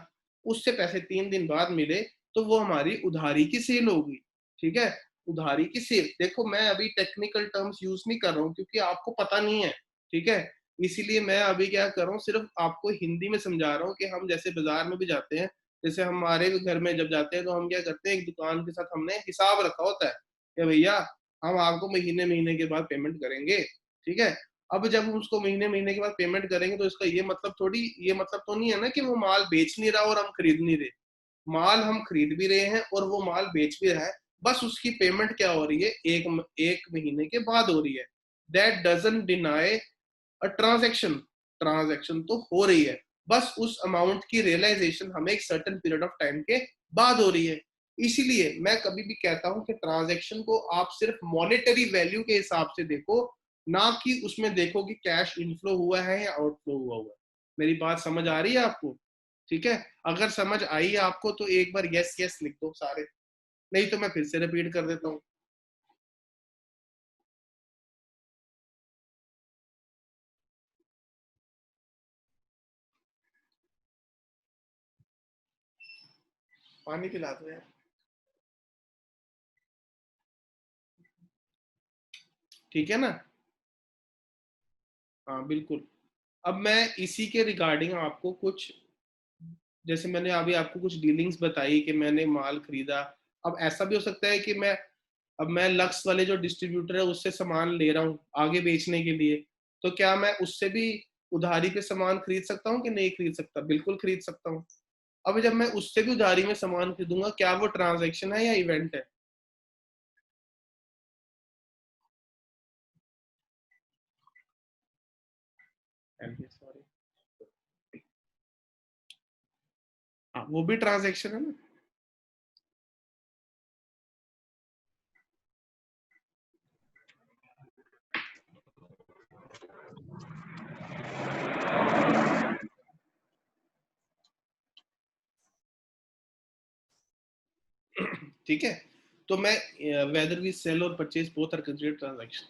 S2: उससे पैसे 3 दिन बाद मिले, तो वो हमारी उधारी की सेल होगी। ठीक है, उधारी की सेल। देखो मैं अभी टेक्निकल टर्म्स यूज नहीं कर रहा हूँ क्योंकि आपको पता नहीं है। ठीक है, इसीलिए मैं अभी क्या कर रहा हूँ, सिर्फ आपको हिंदी में समझा रहा हूँ कि हम जैसे बाजार में भी जाते हैं, जैसे हमारे भी घर में जब जाते हैं तो हम क्या करते हैं, एक दुकान के साथ हमने हिसाब रखा होता है कि भैया हम आपको महीने महीने के बाद पेमेंट करेंगे। ठीक है, अब जब हम उसको महीने महीने के बाद पेमेंट करेंगे तो इसका ये मतलब तो नहीं है ना कि वो माल बेच नहीं रहा और हम खरीद नहीं रहे। माल हम खरीद भी रहे हैं और वो माल बेच भी रहा है, बस उसकी पेमेंट क्या हो रही है, एक महीने के बाद हो रही है। That doesn't deny a transaction. Transaction तो हो रही है, बस उस अमाउंट की रियलाइजेशन हमें एक सर्टेन पीरियड ऑफ टाइम के बाद हो रही है। इसीलिए मैं कभी भी कहता हूं कि ट्रांजैक्शन को आप सिर्फ मॉनेटरी वैल्यू के हिसाब से देखो, ना कि उसमें देखो कि कैश इनफ्लो हुआ है या आउटफ्लो हुआ है। मेरी बात समझ आ रही है आपको? ठीक है, अगर समझ आई आपको तो एक बार यस यस लिख दो सारे, नहीं तो मैं फिर से रिपीट कर देता हूँ। पानी पिला दो यार। ठीक है ना? हाँ बिल्कुल। अब मैं इसी के रिगार्डिंग आपको कुछ, जैसे मैंने अभी आपको कुछ डीलिंग्स बताई कि मैंने माल खरीदा। अब ऐसा भी हो सकता है कि मैं लक्स वाले जो डिस्ट्रीब्यूटर है उससे सामान ले रहा हूँ आगे बेचने के लिए, तो क्या मैं उससे भी उधारी पे सामान खरीद सकता हूँ कि नहीं खरीद सकता? बिल्कुल खरीद सकता हूँ। अब जब मैं उससे भी उधारी में सामान खरीदूंगा, क्या वो ट्रांजैक्शन है या इवेंट है? सॉरी, हाँ वो भी ट्रांजैक्शन है ना। ठीक है, तो मैं वेदर वी सेल और purchase both are considered transaction.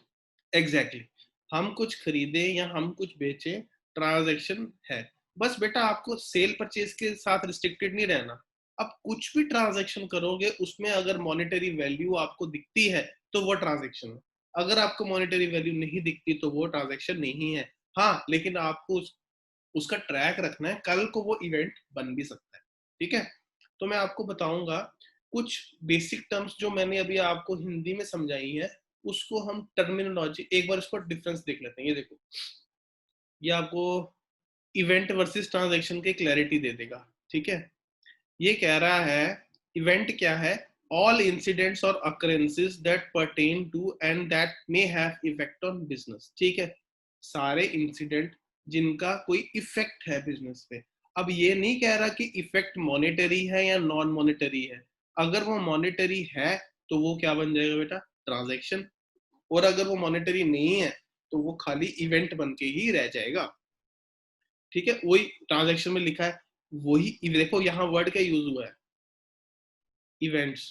S2: Exactly, हम कुछ खरीदे या हम कुछ बेचे, ट्रांजैक्शन है। बस बेटा आपको सेल परचेज के साथ रिस्ट्रिक्टेड नहीं रहना। अब कुछ भी ट्रांजैक्शन करोगे उसमें अगर मॉनेटरी वैल्यू आपको दिखती है तो वो ट्रांजैक्शन है, अगर आपको मॉनेटरी वैल्यू नहीं दिखती तो वो ट्रांजैक्शन नहीं है। हाँ लेकिन आपको उसका ट्रैक रखना है, कल को वो इवेंट बन भी सकता है। ठीक है, तो मैं आपको बताऊंगा कुछ बेसिक टर्म्स जो मैंने अभी आपको हिंदी में समझाई है, उसको हम टर्मिनोलॉजी एक बार उसको डिफरेंस देख लेते हैं। ये देखो, ये आपको इवेंट वर्सेस ट्रांजैक्शन की क्लैरिटी दे देगा। ठीक है, ये कह रहा है इवेंट क्या है? ऑल इंसिडेंट्स और occurrences that pertain to and that may have effect on business. ठीक है, सारे इंसिडेंट जिनका कोई इफेक्ट है बिजनेस पे। अब ये नहीं कह रहा कि इफेक्ट मॉनेटरी है या नॉन मॉनेटरी है। अगर वो मॉनेटरी है तो वो क्या बन जाएगा बेटा? ट्रांजैक्शन। और अगर वो मॉनेटरी नहीं है तो वो खाली इवेंट बन के ही रह जाएगा। ठीक है, वही ट्रांजैक्शन में लिखा है, वही देखो यहाँ वर्ड क्या यूज हुआ है? इवेंट्स।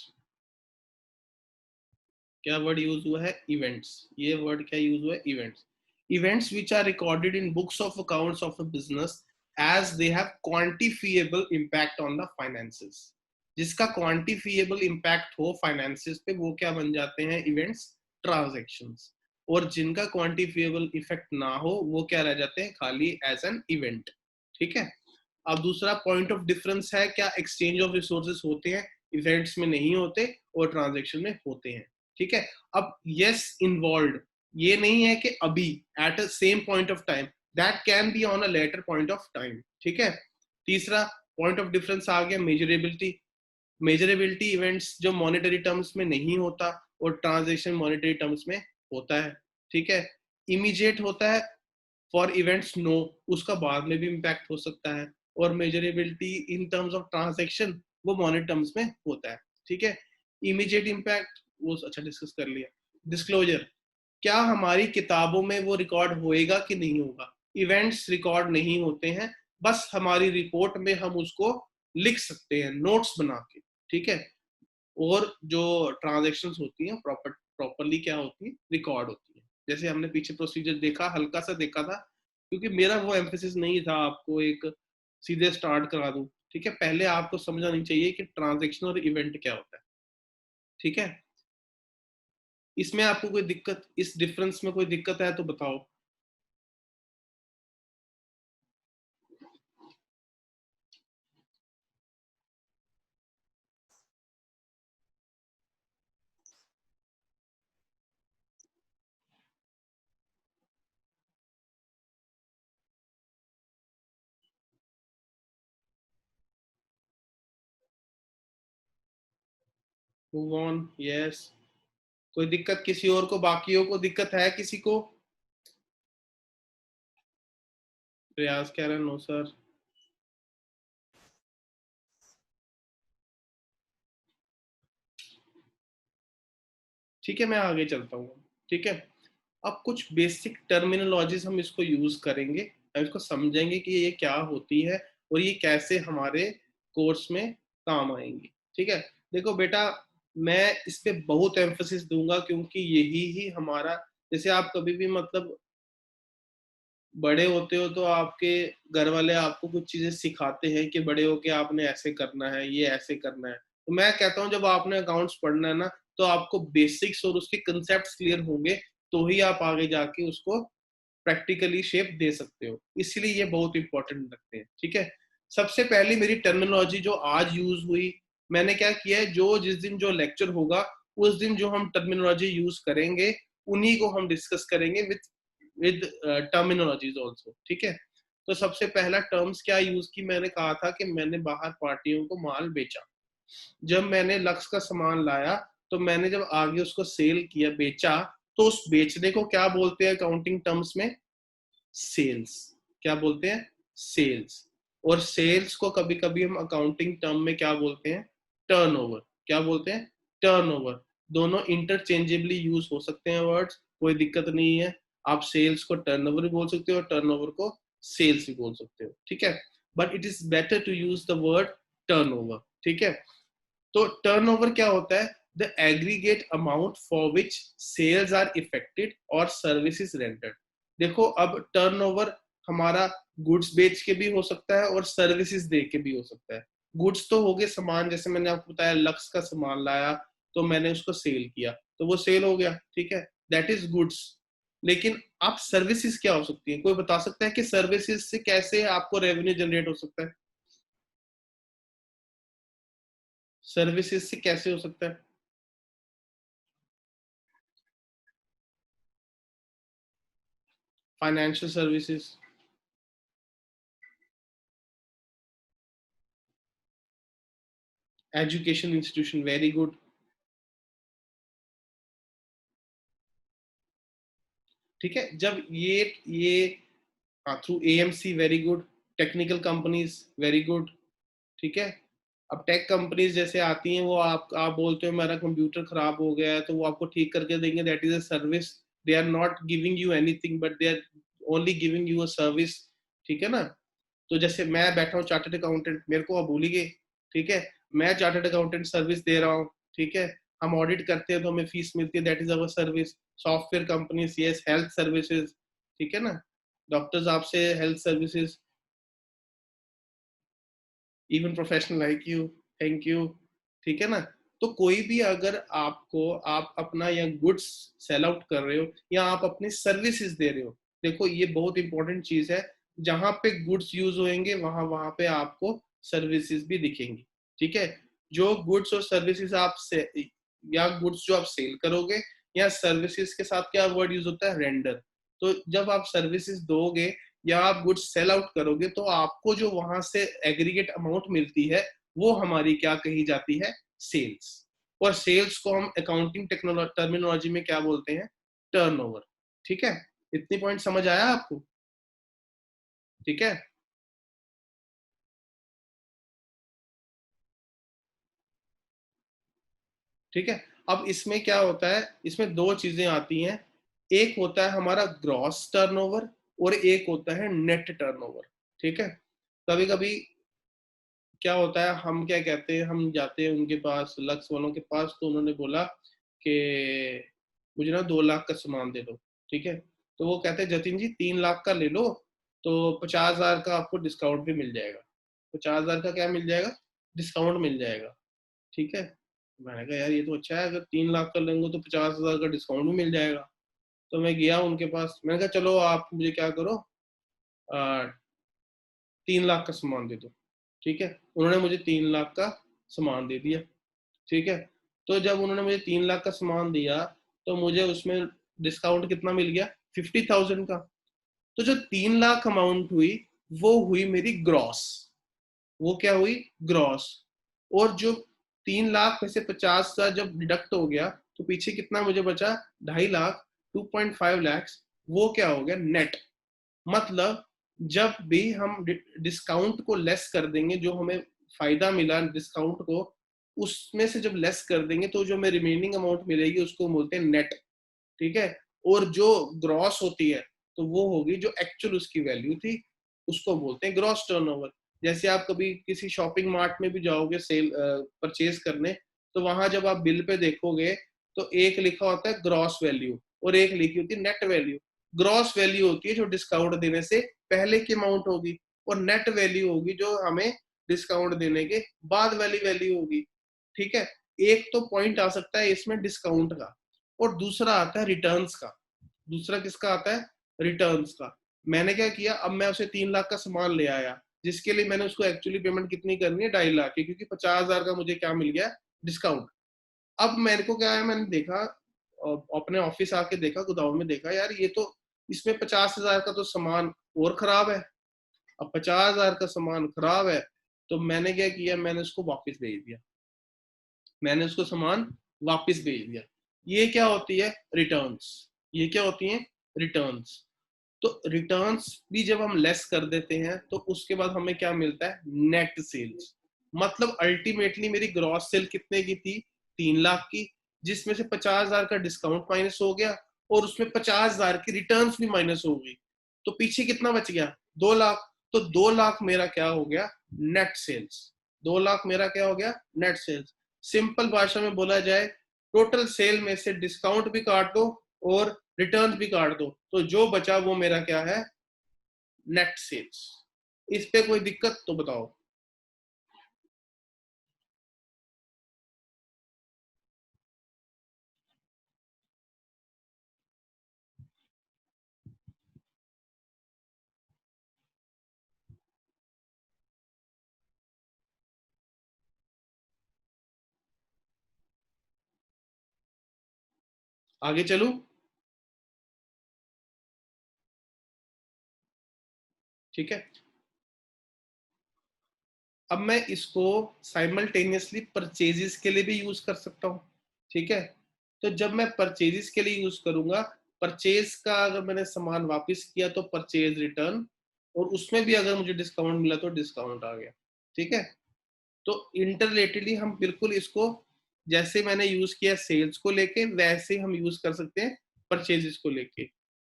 S2: क्या वर्ड यूज हुआ है? इवेंट्स। ये वर्ड क्या यूज हुआ है? Events. Events which are recorded in books of accounts of a business as they have quantifiable impact on the finances. जिसका क्वांटिफिएबल इम्पैक्ट हो फाइनेंसेस पे वो क्या बन जाते हैं? Events, transactions. और जिनका क्वांटिफिएबल इफेक्ट ना हो वो क्या रह जाते हैं? खाली एज एन इवेंट। ठीक है, अब दूसरा पॉइंट ऑफ डिफरेंस है, क्या एक्सचेंज ऑफ रिसोर्सेज होते हैं? इवेंट्स में नहीं होते और ट्रांजैक्शन में होते हैं। ठीक है, अब यस इन्वॉल्व, ये नहीं है कि अभी at a same point of time, that can be on a later point of time. ठीक है, तीसरा पॉइंट ऑफ डिफरेंस आ गया मेजरेबिलिटी। मेजरेबिलिटी इवेंट्स जो मॉनेटरी टर्म्स में नहीं होता और ट्रांजैक्शन मॉनेटरी टर्म्स में होता है। ठीक है, इमीडिएट होता है फॉर इवेंट्स नो, उसका बाद में भी इम्पैक्ट हो सकता है। और measurability in terms of transaction वो मॉनेटरी टर्म्स में होता है। ठीक है, इमीडिएट इम्पैक्ट वो अच्छा डिस्कस कर लिया। डिस्क्लोजर, क्या हमारी किताबों में वो रिकॉर्ड होएगा कि नहीं होगा? इवेंट्स रिकॉर्ड नहीं होते हैं, बस हमारी रिपोर्ट में हम उसको लिख सकते हैं नोट्स बना के। ठीक है, और जो ट्रांजैक्शंस होती हैं प्रॉपरली क्या होती है? रिकॉर्ड होती है। जैसे हमने पीछे प्रोसीजर देखा, हल्का सा देखा था, क्योंकि मेरा वो एम्फेसिस नहीं था आपको एक सीधे स्टार्ट करा दूं। ठीक है, पहले आपको समझ आनी चाहिए कि ट्रांजैक्शन और इवेंट क्या होता है। ठीक है, इसमें आपको कोई दिक्कत, इस डिफरेंस में कोई दिक्कत है तो बताओ। Move on, yes. कोई दिक्कत किसी और को? बाकियों को दिक्कत है किसी को? प्रयास कह रहे नो सर। ठीक है, मैं आगे चलता हूँ। ठीक है, अब कुछ बेसिक टर्मिनोलॉजीज हम इसको यूज करेंगे, हम इसको समझेंगे कि ये क्या होती है और ये कैसे हमारे कोर्स में काम आएंगी। ठीक है, देखो बेटा, मैं इस पे बहुत एम्फोसिस दूंगा क्योंकि यही ही हमारा, जैसे आप कभी भी मतलब बड़े होते हो तो आपके घर वाले आपको कुछ चीजें सिखाते हैं कि बड़े होके आपने ऐसे करना है, ये ऐसे करना है। तो मैं कहता हूँ जब आपने अकाउंट्स पढ़ना है ना, तो आपको बेसिक्स और उसके कंसेप्ट क्लियर होंगे, तो ही आप आगे जाके उसको प्रैक्टिकली शेप दे सकते हो। इसलिए ये बहुत इंपॉर्टेंट रखते हैं। ठीक है, सबसे पहली मेरी टर्मिनोलॉजी जो आज यूज हुई, मैंने क्या किया है, जो जिस दिन जो लेक्चर होगा उस दिन जो हम टर्मिनोलॉजी यूज करेंगे उन्हीं को हम डिस्कस करेंगे विद टर्मिनोलॉजीज ऑल्सो। ठीक है, तो सबसे पहला टर्म्स क्या यूज की, मैंने कहा था कि मैंने बाहर पार्टियों को माल बेचा। जब मैंने लक्स का सामान लाया तो मैंने जब आगे उसको सेल किया, बेचा, तो उस बेचने को क्या बोलते हैं अकाउंटिंग टर्म्स में? सेल्स। क्या बोलते हैं? सेल्स। और सेल्स को कभी कभी हम अकाउंटिंग टर्म में क्या बोलते हैं? टर्नओवर। क्या बोलते हैं? टर्नओवर। दोनों इंटरचेंजेबली यूज हो सकते हैं वर्ड्स, कोई दिक्कत नहीं है। आप सेल्स को टर्नओवर भी बोल सकते हो और टर्नओवर को सेल्स भी बोल सकते हो। ठीक है, but it is better to use the word turnover. ठीक है, तो टर्नओवर क्या होता है? The aggregate amount for which sales are effected और सर्विसेज रेंडर्ड। देखो, अब टर्नओवर हमारा गुड्स बेच के भी हो सकता है और सर्विसेज दे के भी हो सकता है। गुड्स तो हो गए सामान, जैसे मैंने आपको बताया लक्स का सामान लाया तो मैंने उसको सेल किया, तो वो सेल हो गया। ठीक है, दैट इज गुड्स। लेकिन आप सर्विसेज क्या हो सकती है? कोई बता सकता है कि सर्विसेज से कैसे आपको रेवेन्यू जनरेट हो सकता है? सर्विसेज से कैसे हो सकता है? Financial services, education institution, very good. ठीक है, जब ये through AMC, very good. Technical companies, very good. ठीक है, अब टेक कंपनीज जैसे आती हैं, वो आप बोलते हो मेरा कंप्यूटर खराब हो गया है तो वो आपको ठीक करके देंगे, that is a service. They are not giving you anything but they are only giving you a service. ठीक है ना, तो जैसे मैं बैठा हूँ चार्टर्ड अकाउंटेंट, मेरे को अब भूल ही गए। ठीक है, मैं चार्टर्ड अकाउंटेंट सर्विस दे रहा हूँ। ठीक है, हम ऑडिट करते हैं तो हमें फीस मिलती है, that is our service. Software companies, yes, health services. ठीक है ना, डॉक्टर्स आपसे health services, even professional like you, thank you. ठीक है ना, तो कोई भी अगर आपको, आप अपना या गुड्स सेल आउट कर रहे हो या आप अपनी सर्विसेज दे रहे हो, देखो ये बहुत इंपॉर्टेंट चीज है। जहां पे गुड्स यूज होंगे वहां वहां पे आपको सर्विसेज भी दिखेंगी। ठीक है, जो गुड्स और सर्विसेज आप से, या गुड्स जो आप सेल करोगे, या सर्विसेज के साथ क्या वर्ड यूज होता है? रेंडर। तो जब आप सर्विसेज दोगे या आप गुड्स सेल आउट करोगे तो आपको जो वहां से एग्रीगेट अमाउंट मिलती है वो हमारी क्या कही जाती है? सेल्स। और सेल्स को हम अकाउंटिंग टर्मिनोलॉजी में क्या बोलते हैं? टर्नओवर। ठीक है, इतनी पॉइंट समझ आया आपको? ठीक है, ठीक है। अब इसमें क्या होता है, इसमें दो चीजें आती हैं। एक होता है हमारा ग्रॉस टर्नओवर और एक होता है नेट टर्नओवर। ठीक है, कभी कभी क्या होता है, हम क्या कहते हैं, हम जाते हैं उनके पास, लक्स वालों के पास, तो उन्होंने बोला कि मुझे ना 2 लाख का सामान दे दो। ठीक है, तो वो कहते हैं जतिन जी 3 लाख का ले लो, तो 50,000 का आपको डिस्काउंट भी मिल जाएगा। 50,000 का क्या मिल जाएगा? डिस्काउंट मिल जाएगा। ठीक है, मैंने कहा यार ये तो अच्छा है, अगर 3 लाख का लेंगे तो 50,000 का डिस्काउंट भी मिल जाएगा। तो मैं गया उनके पास, मैंने कहा चलो आप मुझे क्या करो, 3 लाख का सामान दे दो। ठीक है, उन्होंने मुझे 3 लाख का सामान दे दिया। ठीक है, तो जब उन्होंने मुझे 3 लाख का सामान दिया तो मुझे उसमें डिस्काउंट कितना मिल गया? 50,000 का। तो जो 3 लाख अमाउंट हुई वो हुई मेरी ग्रॉस। वो क्या हुई? ग्रॉस। और जो 3 लाख में से 50,000 जब डिडक्ट हो गया तो पीछे कितना मुझे बचा? 2.5 लाख, 2.5 लैक्स। वो क्या हो गया? नेट। मतलब जब भी हम डिस्काउंट को लेस कर देंगे, जो हमें फायदा मिला डिस्काउंट को, उसमें से जब लेस कर देंगे तो जो हमें रिमेनिंग अमाउंट मिलेगी उसको बोलते हैं नेट, ठीक है। और जो ग्रॉस होती है तो वो होगी जो एक्चुअल उसकी वैल्यू थी, उसको बोलते हैं ग्रॉस टर्नओवर। जैसे आप कभी किसी शॉपिंग मार्ट में भी जाओगे सेल परचेज करने, तो वहां जब आप बिल पे देखोगे तो एक लिखा होता है ग्रॉस वैल्यू और एक लिखी होती है नेट वैल्यू। ग्रॉस वैल्यू होती है जो डिस्काउंट देने से पहले की अमाउंट होगी, और नेट वैल्यू होगी जो हमें डिस्काउंट देने के बाद वाली वैल्यू होगी, ठीक है। एक तो पॉइंट आ सकता है इसमें डिस्काउंट का, और दूसरा आता है रिटर्न्स का। दूसरा किसका आता है? रिटर्न्स का। मैंने क्या किया, अब मैं उसे 3 लाख का सामान ले आया, जिसके लिए मैंने उसको एक्चुअली पेमेंट कितनी करनी है, 2.5 लाख की, क्योंकि 50,000 का मुझे क्या मिल गया, डिस्काउंट। अब मेरे को क्या है, मैंने देखा अपने ऑफिस आके देखा, गोदाम में देखा, यार ये तो इसमें 50,000 का तो सामान और खराब है। अब 50,000 का सामान खराब है, तो मैंने क्या किया, मैंने उसको वापस भेज दिया। मैंने उसको सामान वापस भेज दिया। ये क्या होती है? रिटर्न्स। ये क्या होती है? रिटर्न्स। तो रिटर्न्स भी जब हम लेस कर देते हैं तो उसके बाद हमें क्या मिलता है? Net sales. मतलब अल्टीमेटली मेरी ग्रॉस सेल कितने की थी? 3 लाख की, जिसमें से 50,000 का डिस्काउंट माइनस हो गया और उसमें 50,000 की रिटर्न्स भी माइनस हो गई, तो पीछे कितना बच गया? 2 लाख। तो 2 लाख मेरा क्या हो गया? Net sales. 2 लाख मेरा क्या हो गया? Net sales. सिंपल भाषा में बोला जाए, टोटल सेल में से डिस्काउंट भी काट दो और रिटर्न भी काट दो, तो जो बचा वो मेरा क्या है? Net sales. इस पे कोई दिक्कत तो बताओ। आगे चलूं? ठीक है। अब मैं इसको साइमल्टेनियसली परचेजेस के लिए भी यूज कर सकता हूँ, ठीक है। तो जब मैं परचेजेस के लिए यूज करूंगा, परचेज का अगर मैंने सामान वापस किया तो परचेज रिटर्न, और उसमें भी अगर मुझे डिस्काउंट मिला तो डिस्काउंट आ गया, ठीक है। तो इंटरलेटेडली हम बिल्कुल इसको, जैसे मैंने यूज किया सेल्स को लेके, वैसे हम यूज कर सकते हैं परचेजेस को लेके।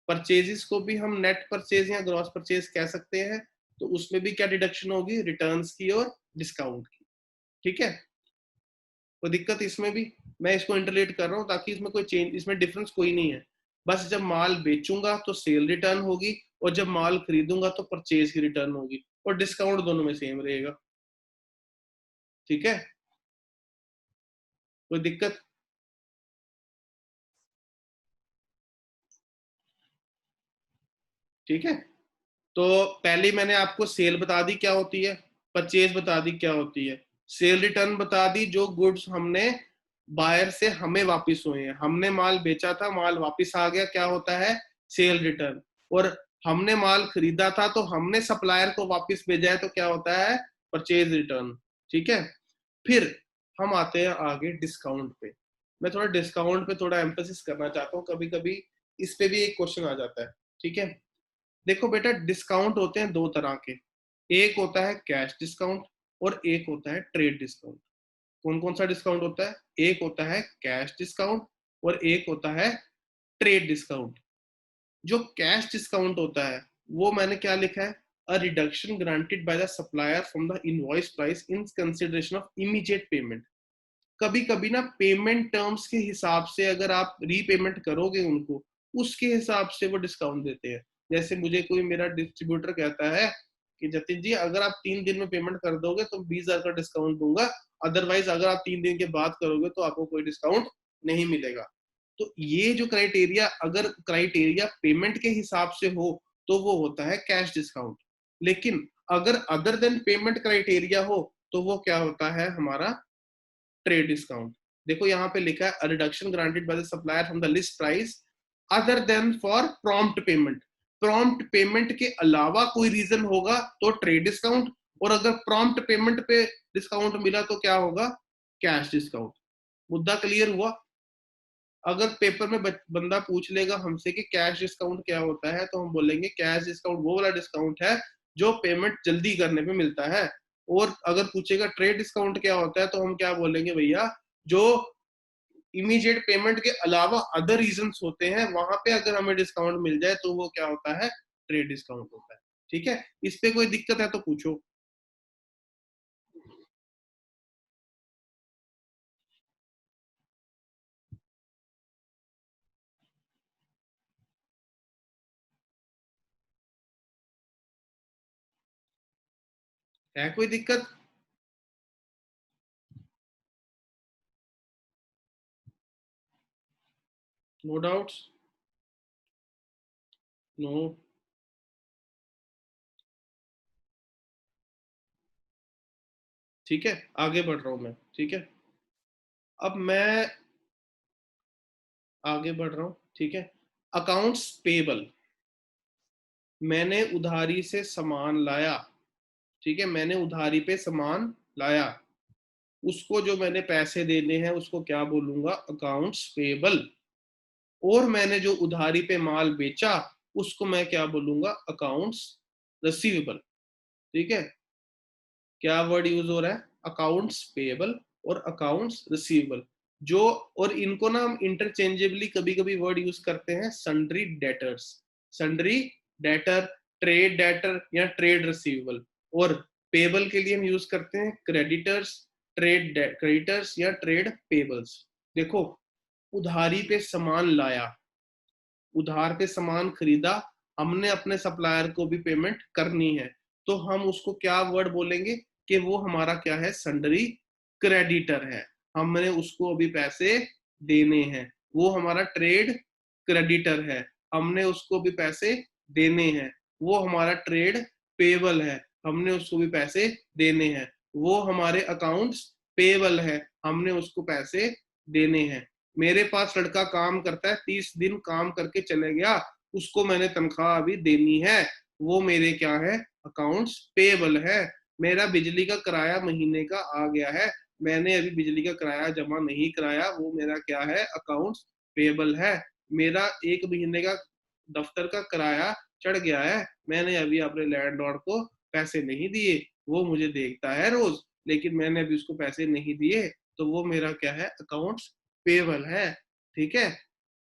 S2: परचेजेस को भी हम नेट परचेज या ग्रॉस परचेज कह सकते हैं, तो उसमें भी क्या डिडक्शन होगी? रिटर्न्स की और डिस्काउंट की, ठीक है। कोई दिक्कत इसमें भी? मैं इसको इंटरलेट कर रहा हूँ ताकि इसमें कोई चेंज, इसमें डिफरेंस कोई नहीं है। बस जब माल बेचूंगा तो सेल रिटर्न होगी, और जब माल खरीदूंगा तो परचेज की रिटर्न होगी, और डिस्काउंट दोनों में सेम रहेगा, ठीक है। कोई दिक्कत? ठीक है। तो पहले मैंने आपको सेल बता दी क्या होती है, परचेज बता दी क्या होती है, सेल रिटर्न बता दी जो गुड्स हमने बायर से हमें वापस हुए हैं, हमने माल बेचा था, माल वापस आ गया, क्या होता है? Cell return. और हमने माल खरीदा था तो हमने सप्लायर को वापस भेजा है, तो क्या होता है? परचेज रिटर्न, ठीक है। फिर हम आते हैं आगे डिस्काउंट पे। मैं थोड़ा डिस्काउंट पे थोड़ा एम्फेसिस करना चाहता हूँ, कभी कभी इस पे भी एक क्वेश्चन आ जाता है, ठीक है। देखो बेटा, डिस्काउंट होते हैं दो तरह के, एक होता है कैश डिस्काउंट और एक होता है ट्रेड डिस्काउंट। कौन कौन सा डिस्काउंट होता है? एक होता है कैश डिस्काउंट और एक होता है ट्रेड डिस्काउंट। जो कैश डिस्काउंट होता है वो मैंने क्या लिखा है? A reduction granted by the supplier from the invoice price in consideration of immediate payment. कभी कभी ना पेमेंट टर्म्स के हिसाब से अगर आप रीपेमेंट करोगे उनको, उसके हिसाब से वो डिस्काउंट देते हैं। जैसे मुझे कोई मेरा डिस्ट्रीब्यूटर कहता है कि जतिन जी अगर आप 3 दिन में पेमेंट कर दोगे तो 20,000 का डिस्काउंट दूंगा, अदरवाइज अगर आप 3 दिन के बाद करोगे तो आपको कोई डिस्काउंट नहीं मिलेगा। तो ये जो क्राइटेरिया, अगर क्राइटेरिया पेमेंट के हिसाब से हो तो वो होता है कैश डिस्काउंट। लेकिन अगर अदर देन पेमेंट क्राइटेरिया हो तो वो क्या होता है? हमारा ट्रेड डिस्काउंट। देखो यहाँ पे लिखा है reduction granted by the supplier from the list price other than for prompt payment. Prompt payment के अलावा कोई रीजन होगा तो ट्रेड डिस्काउंट, और अगर प्रॉम्प्ट पेमेंट पे डिस्काउंट मिला तो क्या होगा? Cash discount. मुद्दा क्लियर हुआ? अगर पेपर में बंदा पूछ लेगा हमसे कि कैश डिस्काउंट क्या होता है, तो हम बोलेंगे कैश डिस्काउंट वो वाला डिस्काउंट है जो पेमेंट जल्दी करने पे मिलता है। और अगर पूछेगा ट्रेड डिस्काउंट क्या होता है, तो हम क्या बोलेंगे भैया, जो इमीडिएट पेमेंट के अलावा अदर रीजंस होते हैं, वहां पे अगर हमें डिस्काउंट मिल जाए तो वो क्या होता है, ट्रेड डिस्काउंट होता है। ठीक है, इस पे कोई दिक्कत है तो पूछो। है कोई दिक्कत? No doubts? नो? ठीक है, आगे बढ़ रहा हूं मैं। ठीक है, अब मैं आगे बढ़ रहा हूं। ठीक है, अकाउंट्स पेबल, मैंने उधारी से सामान लाया। ठीक है, मैंने उधारी पे सामान लाया, उसको जो मैंने पैसे देने हैं उसको क्या बोलूंगा, अकाउंट्स पेबल। और मैंने जो उधारी पे माल बेचा उसको मैं क्या बोलूंगा, अकाउंट्स रिसीवेबल। ठीक है, क्या वर्ड यूज हो रहा है, अकाउंट्स पेबल और अकाउंट्स रिसीवेबल। जो, और इनको ना हम इंटरचेंजेबली कभी कभी वर्ड यूज करते हैं, sundry debtors, sundry debtor, trade debtor या ट्रेड रिसीवेबल। और पेबल के लिए हम यूज करते हैं क्रेडिटर्स, ट्रेड क्रेडिटर्स या ट्रेड पेबल्स। देखो, उधारी पे सामान लाया, उधार पे सामान खरीदा, हमने अपने सप्लायर को भी पेमेंट करनी है, तो हम उसको क्या वर्ड बोलेंगे कि वो हमारा क्या है, सन्डरी क्रेडिटर है, हमने उसको अभी पैसे देने हैं। वो हमारा ट्रेड क्रेडिटर है, हमने उसको भी पैसे देने हैं। वो हमारा ट्रेड पेबल है, हमने उसको भी पैसे देने हैं। वो हमारे अकाउंट्स पेबल है, हमने उसको पैसे देने हैं। मेरे पास लड़का काम करता है, 30 दिन काम करके चले गया, उसको मैंने तनख्वाह अभी देनी है, वो मेरे क्या है, अकाउंट्स पेबल है। मेरा बिजली का किराया महीने का आ गया है, मैंने अभी बिजली का किराया जमा नहीं कराया, वो मेरा क्या है, अकाउंट्स पेबल है। मेरा 1 महीने का दफ्तर का किराया चढ़ गया है, मैंने अभी अपने लैंडलॉर्ड को पैसे नहीं दिए, वो मुझे देखता है रोज, लेकिन मैंने अभी उसको पैसे नहीं दिए, तो वो मेरा क्या है, अकाउंट्स पेबल है। ठीक है,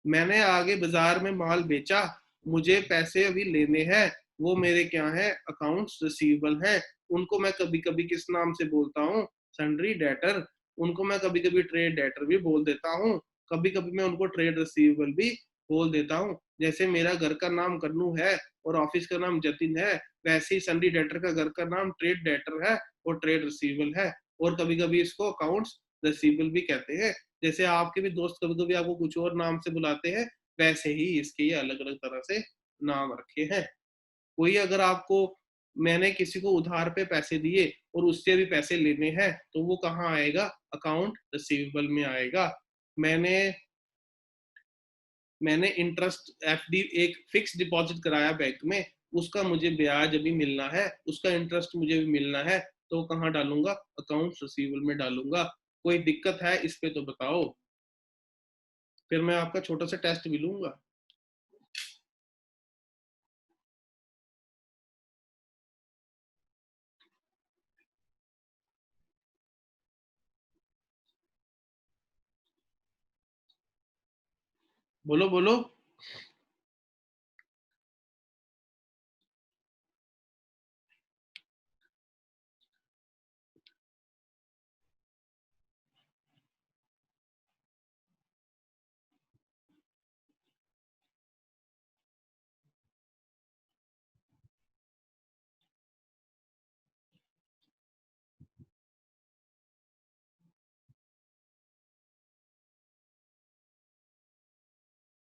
S2: मैंने आगे बाजार में माल बेचा, मुझे पैसे अभी लेने हैं, वो मेरे क्या है, अकाउंट्स रिसीवेबल है। उनको मैं कभी कभी किस नाम से बोलता हूँ, सन्ड्री डेटर। उनको मैं कभी कभी ट्रेड डेटर भी बोल देता हूँ, कभी कभी मैं उनको ट्रेड रिसीवेबल भी बोल देता हूँ। जैसे मेरा घर का नाम कन्नू है और ऑफिस का नाम जतिन है, वैसे ही सन्ड्री डेटर का घर का नाम ट्रेड डेटर है और ट्रेड रिसीवेबल है। और कभी कभी इसको अकाउंट्स रिसीवेबल भी कहते हैं। जैसे आपके भी दोस्त कभी कभी आपको कुछ और नाम से बुलाते हैं, वैसे ही इसके ये अलग अलग तरह से नाम रखे हैं। कोई अगर आपको, मैंने किसी को उधार पे पैसे दिए और उससे भी पैसे लेने हैं, तो वो कहाँ आएगा, अकाउंट रिसीवेबल में आएगा। मैंने मैंने इंटरेस्ट एफडी, एक फिक्स डिपॉजिट कराया बैंक में, उसका मुझे ब्याज अभी मिलना है, उसका इंटरेस्ट मुझे भी मिलना है, तो कहाँ डालूंगा, अकाउंट रिसीवेबल में डालूंगा। कोई दिक्कत है इस पे तो बताओ, फिर मैं आपका छोटा सा टेस्ट भी लूंगा। बोलो बोलो।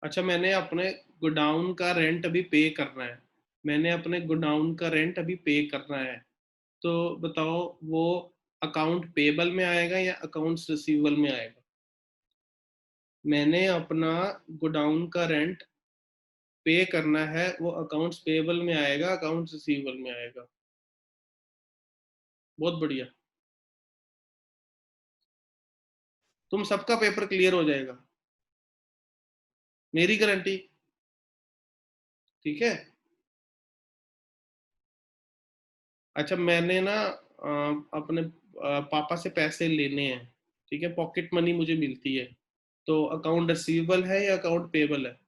S2: अच्छा, मैंने अपने गोडाउन का रेंट अभी पे करना है, मैंने अपने गोडाउन का रेंट अभी पे करना है, तो बताओ वो अकाउंट पेबल में आएगा या अकाउंट्स रिसीवेबल में आएगा? मैंने अपना गोडाउन का रेंट पे करना है, वो अकाउंट्स पेबल में आएगा, अकाउंट्स रिसीवेबल में आएगा? बहुत बढ़िया, तुम सबका पेपर क्लियर हो जाएगा, मेरी गारंटी। ठीक है। अच्छा, मैंने ना अपने पापा से पैसे लेने हैं, ठीक है, पॉकेट मनी मुझे मिलती है, तो अकाउंट रिसीवेबल है या अकाउंट पेबल है?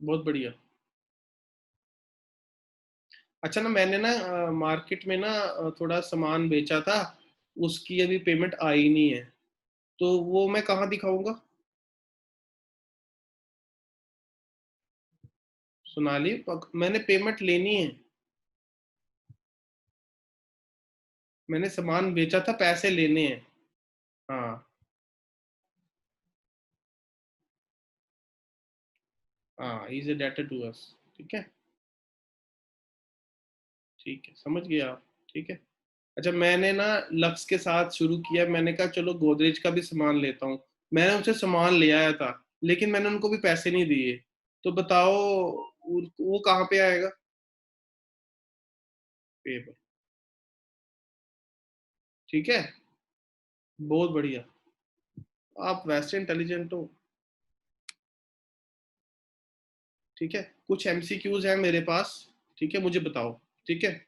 S2: बहुत बढ़िया। अच्छा ना, मैंने ना मार्केट में ना थोड़ा सामान बेचा था, उसकी अभी पेमेंट आई नहीं है, तो वो मैं कहाँ दिखाऊंगा? सोनाली, मैंने पेमेंट लेनी है, मैंने सामान बेचा था, पैसे लेने हैं। हाँ। हाँ, is a debtor to us. ठीक है। ठीक है, समझ गया आप। ठीक है। अच्छा, मैंने ना लक्स के साथ शुरू किया, मैंने कहा चलो गोदरेज का भी सामान लेता हूँ। मैंने उनसे सामान ले आया था, लेकिन मैंने उनको भी पैसे नहीं दिए। तो बताओ वो कहाँ पे आएगा? पेपर। ठीक है। बहुत बढ़िया। आप वैसे इंटेलिजेंट हो। ठीक है। कुछ एमसीक्यूज हैं मेरे पास। ठीक है, मुझे बताओ। ठीक है।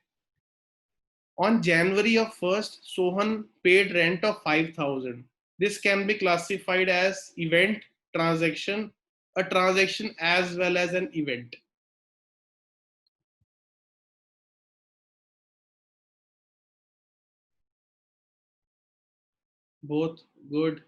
S2: On January of 1st, Sohan paid rent of 5,000. This can be classified as event, transaction, a transaction as well as an event. Both good.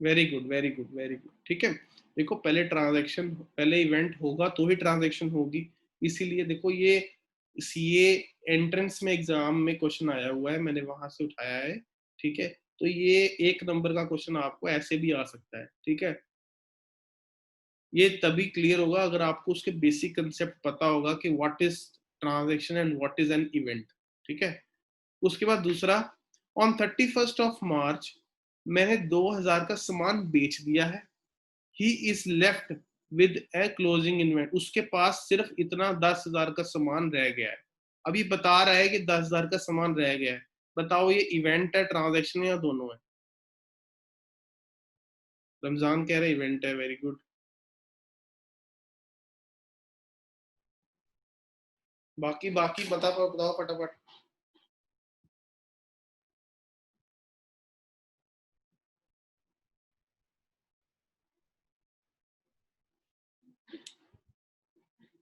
S2: Very good, very good, very good. ठीक है। देखो, पहले ट्रांजैक्शन, पहले इवेंट होगा तो ही ट्रांजैक्शन होगी। इसीलिए देखो, ये सीए एंट्रेंस में एग्जाम में क्वेश्चन आया हुआ है, मैंने वहां से उठाया है। ठीक है। तो ये 1 नंबर का क्वेश्चन आपको ऐसे भी आ सकता है। ठीक है। ये तभी क्लियर होगा अगर आपको उसके बेसिक कंसेप्ट पता होगा कि what is transaction and what is an event. ठीक है। उसके बाद दूसरा, ऑन 31st of March मैंने 2,000 का सामान बेच दिया है। He is left with A closing invent, उसके पास सिर्फ इतना 10,000 का सामान रह गया है। अभी बता रहा है कि 10,000 का सामान रह गया है। बताओ ये इवेंट है, ट्रांजैक्शन है, या दोनों है? रमजान कह रहे इवेंट है। Very good. बाकी बाकी बताओ बताओ फटाफट।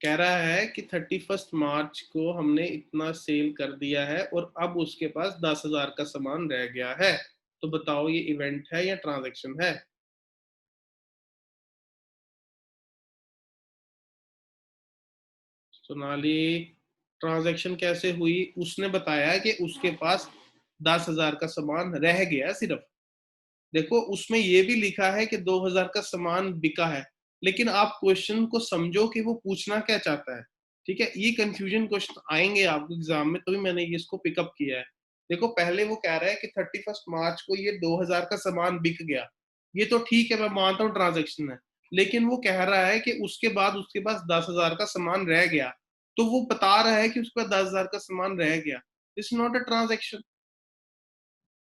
S2: कह रहा है कि 31st मार्च को हमने इतना सेल कर दिया है और अब उसके पास 10,000 का सामान रह गया है। तो बताओ ये इवेंट है या ट्रांजैक्शन है? सोनाली, ट्रांजैक्शन कैसे हुई? उसने बताया कि उसके पास 10,000 का सामान रह गया सिर्फ। देखो, उसमें ये भी लिखा है कि 2,000 का सामान बिका है, लेकिन आप क्वेश्चन को समझो कि वो पूछना क्या चाहता है। ठीक है, ये कंफ्यूजन क्वेश्चन आएंगे आपको एग्जाम में, तभी मैंने इसको पिकअप किया है। देखो, पहले वो कह रहा है कि 31st मार्च को ये 2,000 का सामान बिक गया। ये तो ठीक है, मैं मानता हूँ ट्रांजेक्शन है। लेकिन वो कह रहा है कि उसके बाद उसके पास 10,000 का सामान रह गया। तो वो बता रहा है कि उसके पास 10,000 का सामान रह गया। This not a transaction.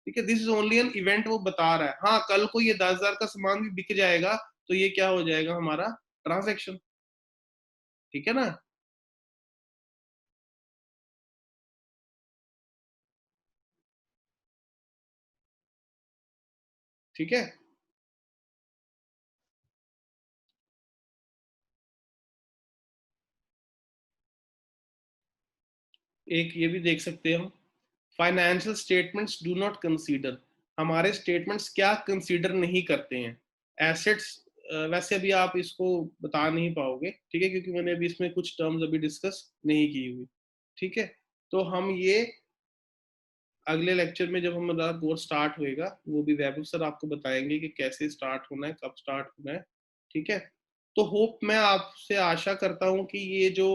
S2: ठीक है, this is only an event, वो बता रहा है। हाँ, कल को ये 10,000 का सामान भी बिक जाएगा, तो ये क्या हो जाएगा? हमारा ट्रांजेक्शन। ठीक है ना? ठीक है। एक ये भी देख सकते हो, financial statements do not consider. हमारे स्टेटमेंट्स क्या कंसीडर नहीं करते हैं? एसेट्स। वैसे अभी आप इसको बता नहीं पाओगे, ठीक है, क्योंकि मैंने अभी इसमें कुछ टर्म्स अभी डिस्कस नहीं की हुई। ठीक है। तो हम ये अगले लेक्चर में जब हमारा कोर्स स्टार्ट होएगा, वो भी वैभव सर आपको बताएंगे कि कैसे स्टार्ट होना है, कब स्टार्ट होना है। ठीक है। तो होप, मैं आपसे आशा करता हूँ कि ये जो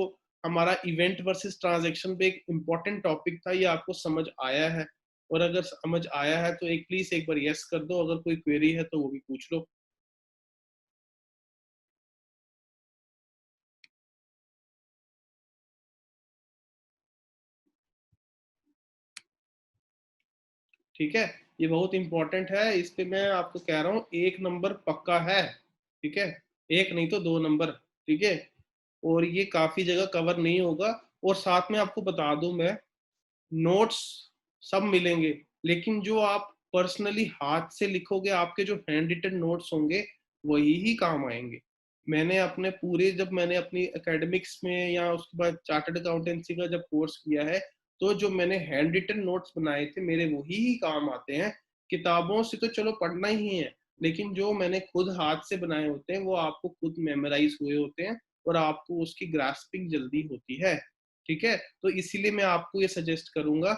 S2: हमारा इवेंट वर्सेस ट्रांजैक्शन पे एक इम्पोर्टेंट टॉपिक था, ये आपको समझ आया है। और अगर समझ आया है तो एक प्लीज एक बार यस कर दो, अगर कोई क्वेरी है तो वो भी पूछ लो। ठीक है। ये बहुत इंपॉर्टेंट है, इस पे मैं आपको कह रहा हूँ 1 नंबर पक्का है, ठीक है, 1 नहीं तो 2 नंबर, ठीक है, और ये काफी जगह कवर नहीं होगा। और साथ में आपको बता दूं मैं, नोट्स सब मिलेंगे, लेकिन जो आप पर्सनली हाथ से लिखोगे, आपके जो हैंड रिटन नोट्स होंगे वही ही काम आएंगे। मैंने अपने पूरे, जब मैंने अपनी एकेडमिक्स में या उसके बाद चार्टर्ड अकाउंटेंसी का जब कोर्स किया है, तो जो मैंने हैंड रिटन नोट्स बनाए थे मेरे वही ही काम आते हैं। किताबों से तो चलो पढ़ना ही है, लेकिन जो मैंने खुद हाथ से बनाए होते हैं वो आपको खुद मेमोराइज हुए होते हैं और आपको उसकी ग्रास्पिंग जल्दी होती है, ठीक है। तो इसीलिए मैं आपको ये सजेस्ट करूंगा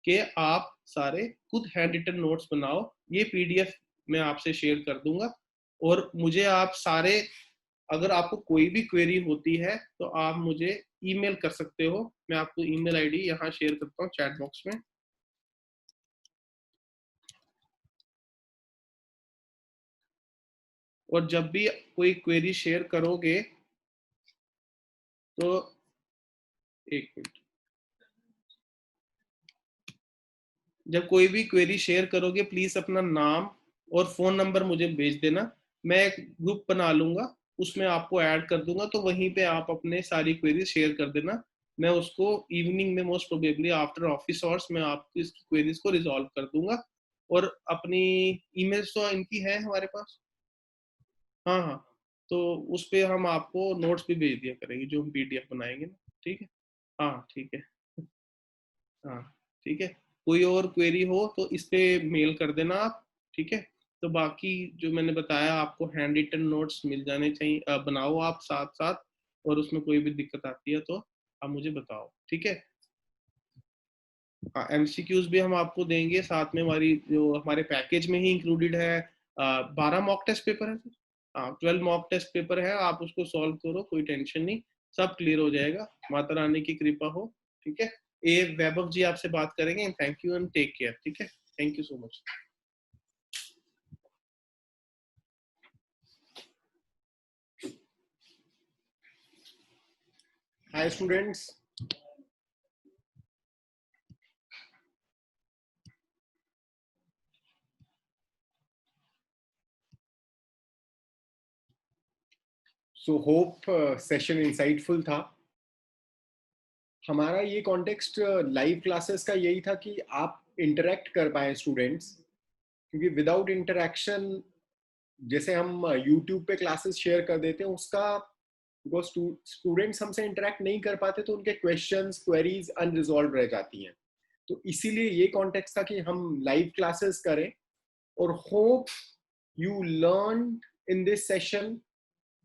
S2: कि आप सारे खुद हैंड रिटन नोट्स बनाओ। ये पीडीएफ मैं आपसे शेयर कर दूंगा, और मुझे आप सारे, अगर आपको कोई भी क्वेरी होती है तो आप मुझे ईमेल कर सकते हो। मैं आपको ईमेल आईडी यहाँ शेयर करता हूँ चैट बॉक्स में। और जब भी कोई क्वेरी शेयर करोगे तो, एक मिनट, जब कोई भी क्वेरी शेयर करोगे प्लीज अपना नाम और फोन नंबर मुझे भेज देना। मैं एक ग्रुप बना लूंगा, उसमें आपको ऐड कर दूंगा, तो वहीं पे आप अपने सारी क्वेरी शेयर कर देना। मैं उसको इवनिंग में, most probably after office hours, मैं आपकी इस क्वेरीज को रिजॉल्व कर दूंगा। और अपनी ईमेल्स तो इनकी है हमारे पास। हाँ हाँ, तो उस पे हम आपको नोट्स भी भेज दिया करेंगे जो हम पीडीएफ बनाएंगे ना, ठीक है। हाँ ठीक है। हाँ ठीक है। कोई और क्वेरी हो तो इस पे मेल कर देना आप, ठीक है। तो बाकी जो मैंने बताया आपको हैंड रिटन नोट्स मिल जाने चाहिए, बनाओ आप साथ साथ, और उसमें कोई भी दिक्कत आती है तो आप मुझे बताओ, ठीक है। हाँ, एमसीक्यूज भी हम आपको देंगे साथ में, हमारी जो हमारे पैकेज में ही इंक्लूडेड है। 12 मॉक टेस्ट पेपर है सर। हाँ, 12 मॉक टेस्ट पेपर है, आप उसको सॉल्व करो, कोई टेंशन नहीं, सब क्लियर हो जाएगा, माता रानी की कृपा हो, ठीक है। ए वैभव जी आपसे बात करेंगे। Thank you and take care, ठीक है। Thank you so much.
S1: Hi students. So hope session insightful था। हमारा ये कॉन्टेक्स्ट लाइव क्लासेस का यही था कि आप इंटरेक्ट कर पाए स्टूडेंट्स, क्योंकि विदाउट इंटरेक्शन, जैसे हम यूट्यूब पे क्लासेस शेयर कर देते हैं उसका, बिकॉज स्टूडेंट्स हमसे इंटरेक्ट नहीं कर पाते तो उनके क्वेश्चंस क्वेरीज अनरिजॉल्व रह जाती हैं। तो इसीलिए ये कॉन्टेक्स्ट था कि हम लाइव क्लासेस करें, और hope you learn in this session.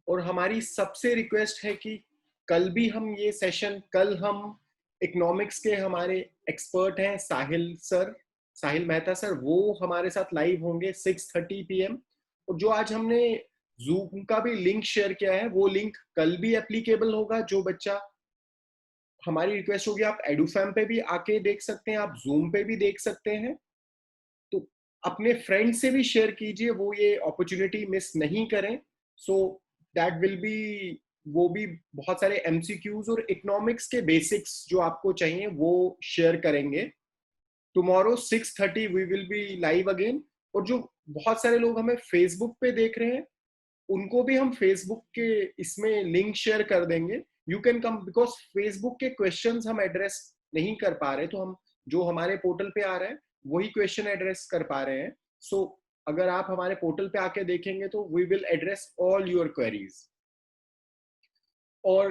S1: और हमारी सबसे रिक्वेस्ट है कि कल भी हम ये सेशन, कल हम इकोनॉमिक्स के हमारे एक्सपर्ट हैं साहिल सर, साहिल मेहता सर, वो हमारे साथ लाइव होंगे 6:30 PM। और जो आज हमने जूम का भी लिंक शेयर किया है वो लिंक कल भी एप्लीकेबल होगा। जो बच्चा, हमारी रिक्वेस्ट होगी, आप एडुफैम पे भी आके देख सकते हैं, आप जूम पे भी देख सकते हैं। तो अपने फ्रेंड से भी शेयर कीजिए, वो ये अपॉर्चुनिटी मिस नहीं करें। सो दैट विल बी, वो भी बहुत सारे एमसीक्यूज और इकोनॉमिक्स के बेसिक्स जो आपको चाहिए वो शेयर करेंगे। Tomorrow 6:30 we will be live again. और जो बहुत सारे लोग हमें फेसबुक पे देख रहे हैं उनको भी हम फेसबुक के इसमें लिंक शेयर कर देंगे। You can come, because Facebook के क्वेश्चंस हम एड्रेस नहीं कर पा रहे, तो हम जो हमारे पोर्टल पे आ रहे हैं वही क्वेश्चन एड्रेस कर पा रहे हैं। सो अगर आप हमारे पोर्टल पे आके देखेंगे तो we will address all your queries. और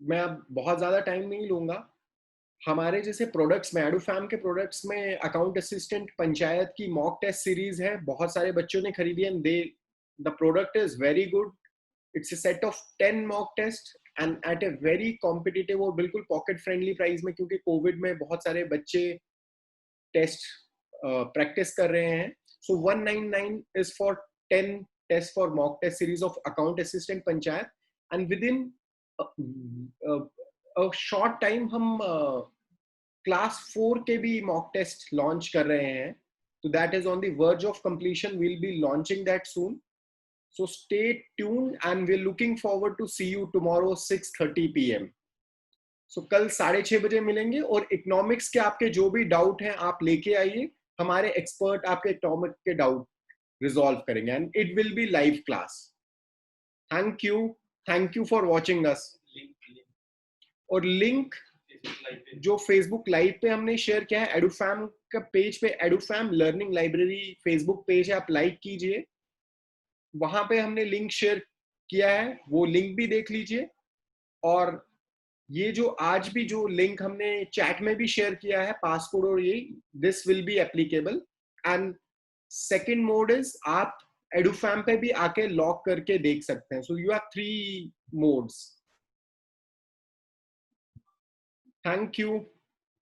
S1: मैं अब बहुत ज्यादा टाइम नहीं लूंगा। हमारे जैसे प्रोडक्ट्स में, एडुफैम के प्रोडक्ट्स में अकाउंट असिस्टेंट पंचायत की मॉक टेस्ट सीरीज है, बहुत सारे बच्चों ने खरीदी है। They, the product is very good. It's a set of 10 mock test and at a very competitive और बिल्कुल पॉकेट फ्रेंडली प्राइस में, क्योंकि कोविड में बहुत सारे बच्चे टेस्ट प्रैक्टिस कर रहे हैं। सो 199 is for 10 tests for mock test series of account assistant panchayat. and within a short time हम क्लास 4 के भी मॉक टेस्ट लॉन्च कर रहे हैं। तो that is on the verge of completion, will be launching that soon. So stay tuned and we're looking forward to see you tomorrow 6:30 PM. So कल 6:30 बजे मिलेंगे। और इकोनॉमिक्स के आपके जो भी डाउट हैं आप लेके आइए, हमारे एक्सपर्ट आपके इकोनॉमिक के डाउट रिजॉल्व करेंगे and it will be live class. Thank you for watching us. और लिंक जो फेसबुक लाइव पे हमने शेयर किया है एडुफैम का पेज पे, एडुफैम लर्निंग लाइब्रेरी फेसबुक पेज है, आप लाइक कीजिए. वहां पे हमने लिंक शेयर किया है, वो लिंक भी देख लीजिए. और ये जो आज भी जो लिंक हमने चैट में भी शेयर किया है पासकोड और ये, this will be applicable. And second mode is आप एडुफैम पे भी आके लॉक करके देख सकते हैं. So you have 3 modes. Thank you.